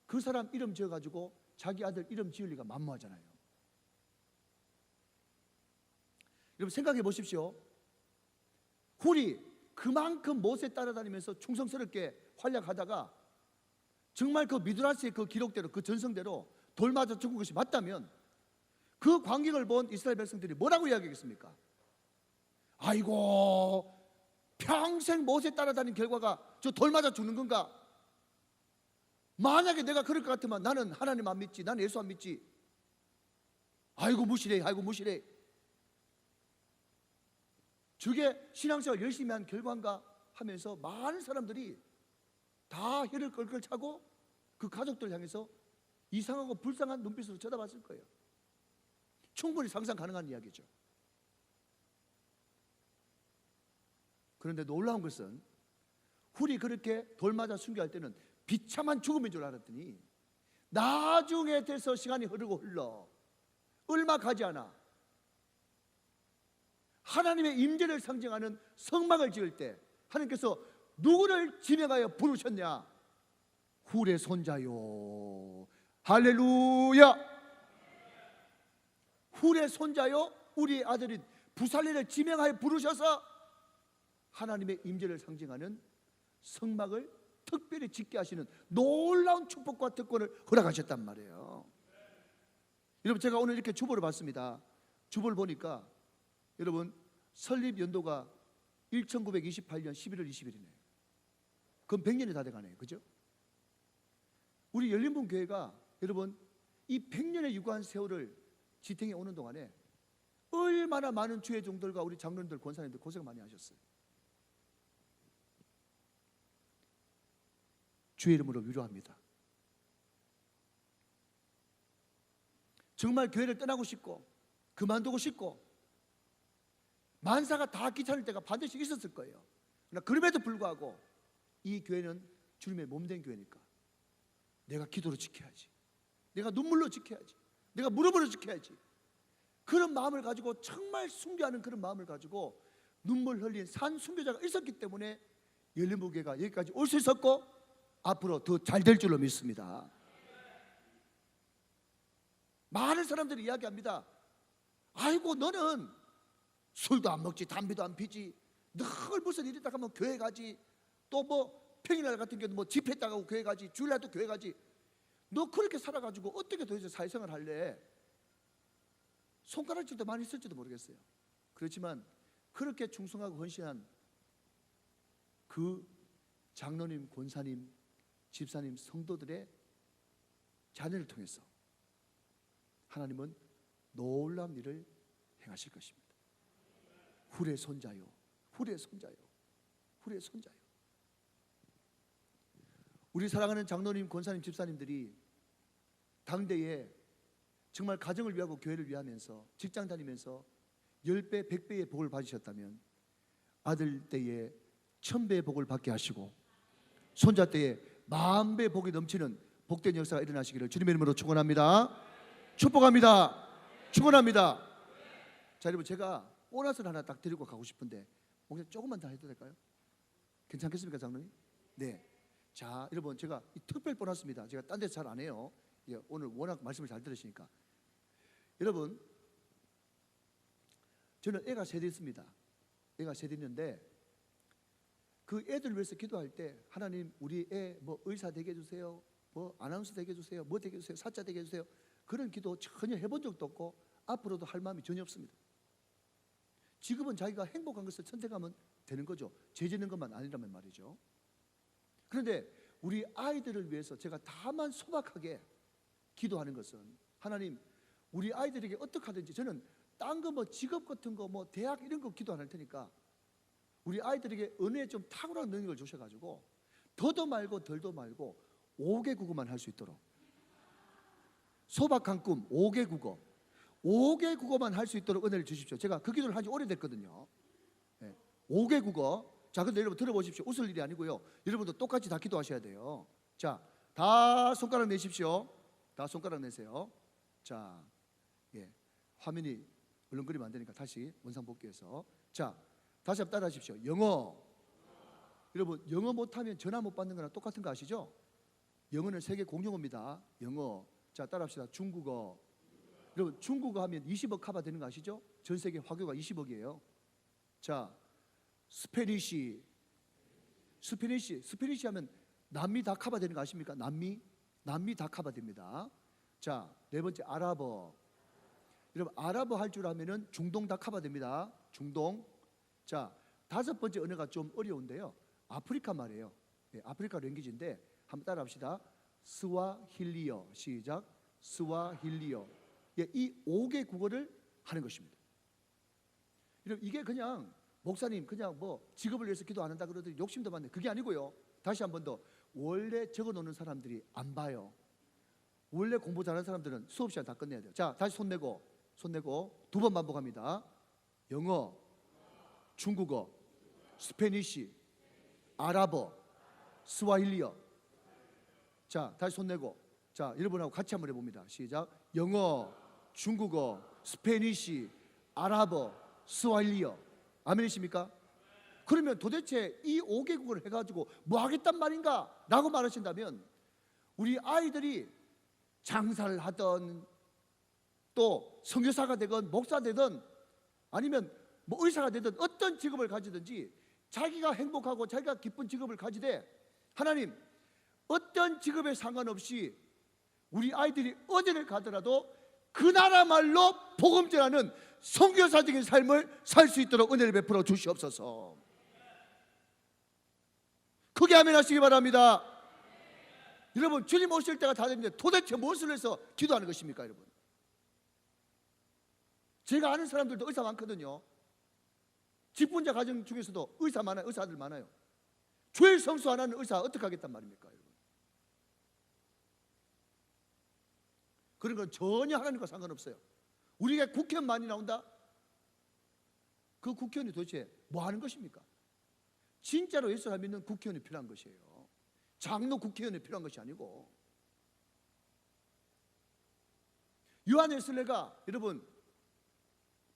그 사람 이름 지어가지고 자기 아들 이름 지을 리가 만무하잖아요. 여러분 생각해 보십시오. 훌이 그만큼 모세 따라다니면서 충성스럽게 활약하다가 정말 그 미드라시의 그 기록대로 그 전성대로 돌 맞아 죽은 것이 맞다면 그 광경을 본 이스라엘 백성들이 뭐라고 이야기하겠습니까? 아이고 평생 모세 따라다닌 결과가 저 돌 맞아 죽는 건가? 만약에 내가 그럴 것 같으면 나는 하나님 안 믿지, 나는 예수 안 믿지. 아이고 무시래. 저게 신앙생활 열심히 한 결과인가 하면서 많은 사람들이 다 혀를 끌끌 차고 그 가족들 향해서 이상하고 불쌍한 눈빛으로 쳐다봤을 거예요. 충분히 상상 가능한 이야기죠. 그런데 놀라운 것은 훌이 그렇게 돌 맞아 순교할 때는 비참한 죽음인 줄 알았더니 나중에 돼서 시간이 흘러 얼마 가지 않아 하나님의 임재를 상징하는 성막을 지을 때 하나님께서 누구를 지명하여 부르셨냐? 훌의 손자요. 할렐루야. 훌의 손자요 우리 아들인 부살레를 지명하여 부르셔서 하나님의 임재를 상징하는 성막을 특별히 짓게 하시는 놀라운 축복과 특권을 허락하셨단 말이에요. 여러분 제가 오늘 이렇게 주보를 봤습니다. 주보를 보니까 여러분 설립 연도가 1928년 11월 20일이네요. 그럼 100년이 다 돼가네요. 그죠? 우리 열린문 교회가 여러분 이 100년의 유구한 세월을 지탱해 오는 동안에 얼마나 많은 주의 종들과 우리 장로님들 권사님들 고생 많이 하셨어요. 주의 이름으로 위로합니다. 정말 교회를 떠나고 싶고 그만두고 싶고 만사가 다 귀찮을 때가 반드시 있었을 거예요. 그러나 그럼에도 불구하고 이 교회는 주님의 몸된 교회니까 내가 기도로 지켜야지, 내가 눈물로 지켜야지, 내가 무릎으로 지켜야지, 그런 마음을 가지고 정말 순교하는 그런 마음을 가지고 눈물 흘린 산 순교자가 있었기 때문에 열린무교회가 여기까지 올 수 있었고 앞으로 더 잘 될 줄로 믿습니다. 많은 사람들이 이야기합니다. 아이고 너는 술도 안 먹지, 담배도 안 피지, 늘 무슨 일 있다 하면 교회 가지, 또 뭐 평일날 같은 경우는 뭐 집회 있다가 교회 가지, 주일날도 교회 가지. 너 그렇게 살아가지고 어떻게 도대체 사회생활 할래? 손가락질도 많이 있을지도 모르겠어요. 그렇지만 그렇게 충성하고 헌신한 그 장로님, 권사님, 집사님, 성도들의 자녀를 통해서 하나님은 놀라운 일을 행하실 것입니다. 후레 손자요, 후레 손자요, 후레 손자요. 우리 사랑하는 장로님, 권사님, 집사님들이 당대에 정말 가정을 위하고 교회를 위하면서 직장 다니면서 10배, 100배의 복을 받으셨다면 아들 때에 1000배의 복을 받게 하시고 손자 때에 10,000배의 복이 넘치는 복된 역사가 일어나시기를 주님의 이름으로 축원합니다. 축복합니다. 축원합니다. 자, 여러분, 제가 보너스를 하나 딱 드리고 가고 싶은데 목사님 조금만 더 해도 될까요? 괜찮겠습니까, 장로님? 네. 자, 여러분, 제가 이 특별 보너스입니다. 제가 딴 데서 잘 안 해요. 오늘 워낙 말씀을 잘 들으시니까. 여러분, 저는 애가 셋 있습니다. 애가 셋 있는데 그 애들 위해서 기도할 때 하나님, 우리 애 뭐 의사 되게 해주세요, 뭐 아나운서 되게 해주세요, 뭐 되게 해주세요, 사자 되게 해주세요, 그런 기도 전혀 해본 적도 없고 앞으로도 할 마음이 전혀 없습니다. 지금은 자기가 행복한 것을 선택하면 되는 거죠. 죄 짓는 것만 아니라면 말이죠. 그런데 우리 아이들을 위해서 제가 다만 소박하게 기도하는 것은 하나님, 우리 아이들에게 어떻게 하든지, 저는 딴 거 뭐 직업 같은 거 뭐 대학 이런 거 기도 안 할 테니까 우리 아이들에게 은혜에 좀 탁월한 능력을 주셔가지고 더도 말고 덜도 말고 5개 국어만 할 수 있도록, 소박한 꿈 5개 국어, 5개 국어만 할 수 있도록 은혜를 주십시오. 제가 그 기도를 한 지 오래됐거든요. 5개 국어. 자, 근데 여러분 들어보십시오. 웃을 일이 아니고요. 여러분도 똑같이 다 기도하셔야 돼요. 자, 다 손가락 내십시오. 다 손가락 내세요. 자, 화면이 얼렁거리면 안 되니까 다시 원상 복귀해서. 자, 다시 한번 따라 하십시오. 영어. 여러분, 영어 못하면 전화 못 받는 거랑 똑같은 거 아시죠? 영어는 세계 공용어입니다. 영어. 자, 따라 합시다. 중국어. 여러분, 중국어 하면 20억 커버 되는 거 아시죠? 전 세계 화교가 20억이에요. 자, 스페니시 하면 남미 다 커버 되는 거 아십니까? 남미 다 커버 됩니다. 자, 네 번째 아랍어. 여러분, 아랍어 할 줄 알면은 중동 다 커버 됩니다. 중동. 자, 다섯 번째 언어가 좀 어려운데요. 아프리카 말이에요. 아프리카 랭귀지인데 한번 따라 합시다. 스와힐리어. 시작. 스와힐리어. 이 5개 국어를 하는 것입니다. 여러분, 이게 그냥 목사님 그냥 뭐 직업을 위해서 기도 안 한다 그러더니 욕심도 많네. 그게 아니고요. 다시 한 번 더. 원래 적어 놓는 사람들이 안 봐요. 원래 공부 잘하는 사람들은 수업 시간 다 끝내야 돼요. 자, 다시 손 내고 2번 반복합니다. 영어, 중국어, 스페니시, 아랍어, 스와힐리어. 자, 다시 손 내고. 자, 여러분하고 같이 한번 해봅니다. 시작. 영어, 중국어, 스페니시, 아랍어, 스와힐리어. 아멘이십니까? 그러면 도대체 이 5개국을 해가지고 뭐 하겠단 말인가? 라고 말하신다면 우리 아이들이 장사를 하던 또 선교사가 되건 목사 되든 아니면 뭐 의사가 되든 어떤 직업을 가지든지 자기가 행복하고 자기가 기쁜 직업을 가지되 하나님, 어떤 직업에 상관없이 우리 아이들이 어디를 가더라도 그 나라 말로 복음 전하는 선교사적인 삶을 살 수 있도록 은혜를 베풀어 주시옵소서. 크게 아멘 하시기 바랍니다. 여러분, 주님 오실 때가 다 됐는데 도대체 무엇을 해서 기도하는 것입니까, 여러분? 제가 아는 사람들도 의사 많거든요. 집분자 가정 중에서도 의사 많아요. 의사들 많아요. 주일 성수 안 하는 의사 어떻게 하겠단 말입니까, 여러분? 그런 건 전혀 하나님과 상관없어요. 우리가 국회의원 많이 나온다? 그 국회의원이 도대체 뭐 하는 것입니까? 진짜로 예수를 믿는 국회의원이 필요한 것이에요. 장로 국회의원이 필요한 것이 아니고. 요한 웨슬레가 여러분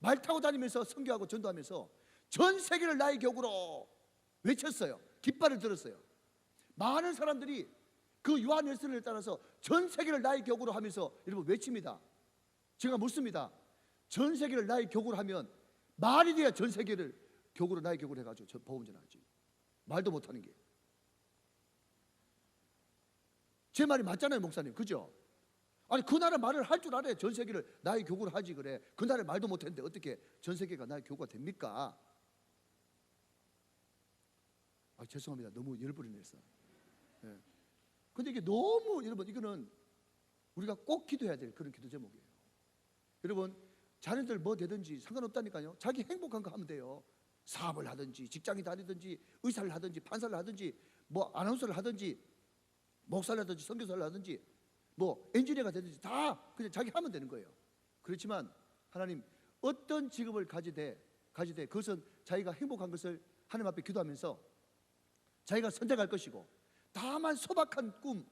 말 타고 다니면서 선교하고 전도하면서 전 세계를 나의 격으로 외쳤어요. 깃발을 들었어요. 많은 사람들이 그 요한 웨슬레를 따라서 전 세계를 나의 격으로 하면서 여러분 외칩니다. 제가 묻습니다. 전 세계를 나의 격으로 하면 말이 돼야 전 세계를 격으로 나의 격으로 해가지고 복음 전하지. 말도 못하는 게. 제 말이 맞잖아요, 목사님. 그죠? 아니, 그 나라 말을 할 줄 알아야 전 세계를 나의 교구로 하지 그래. 그 나라 말도 못했는데 어떻게 전 세계가 나의 교구가 됩니까? 아, 죄송합니다. 너무 열불이 냈어. 근데 이게 너무 여러분, 이거는 우리가 꼭 기도해야 될 그런 기도 제목이에요. 여러분, 자녀들 뭐 되든지 상관없다니까요. 자기 행복한 거 하면 돼요. 사업을 하든지 직장에 다니든지 의사를 하든지 판사를 하든지 뭐 아나운서를 하든지 목사를 하든지 선교사를 하든지 뭐 엔지니어가 되든지 다 그냥 자기 하면 되는 거예요. 그렇지만 하나님 어떤 직업을 가지되 그것은 자기가 행복한 것을 하나님 앞에 기도하면서 자기가 선택할 것이고, 다만 소박한 꿈,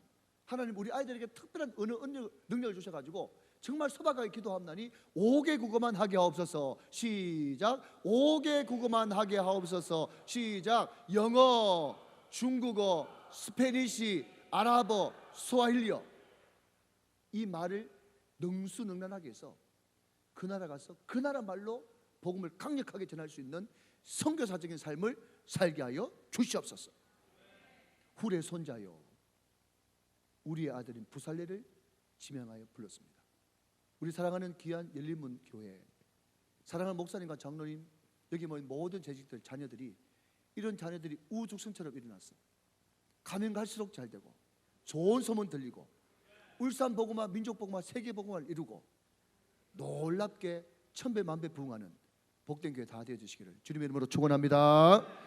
하나님 우리 아이들에게 특별한 어느 능력을 주셔가지고 정말 소박하게 기도하옵나니 5개 국어만 하게 하옵소서. 시작. 5개 국어만 하게 하옵소서. 시작. 영어, 중국어, 스페니시, 아랍어, 스와힐리어. 이 말을 능수능란하게 해서 그 나라 가서 그 나라 말로 복음을 강력하게 전할 수 있는 선교사적인 삶을 살게 하여 주시옵소서. 후레 손자요, 우리의 아들인 부살레를 지명하여 불렀습니다. 우리 사랑하는 귀한 열린문 교회, 사랑하는 목사님과 장로님, 여기 모인 모든 재직들 자녀들이, 이런 자녀들이 우죽성처럼 일어났어. 가면 갈수록 잘 되고 좋은 소문 들리고 울산 복음화, 민족 복음화, 세계 복음화를 이루고 놀랍게 천배 만배 부흥하는 복된 교회 다 되어 주시기를 주님의 이름으로 축원합니다.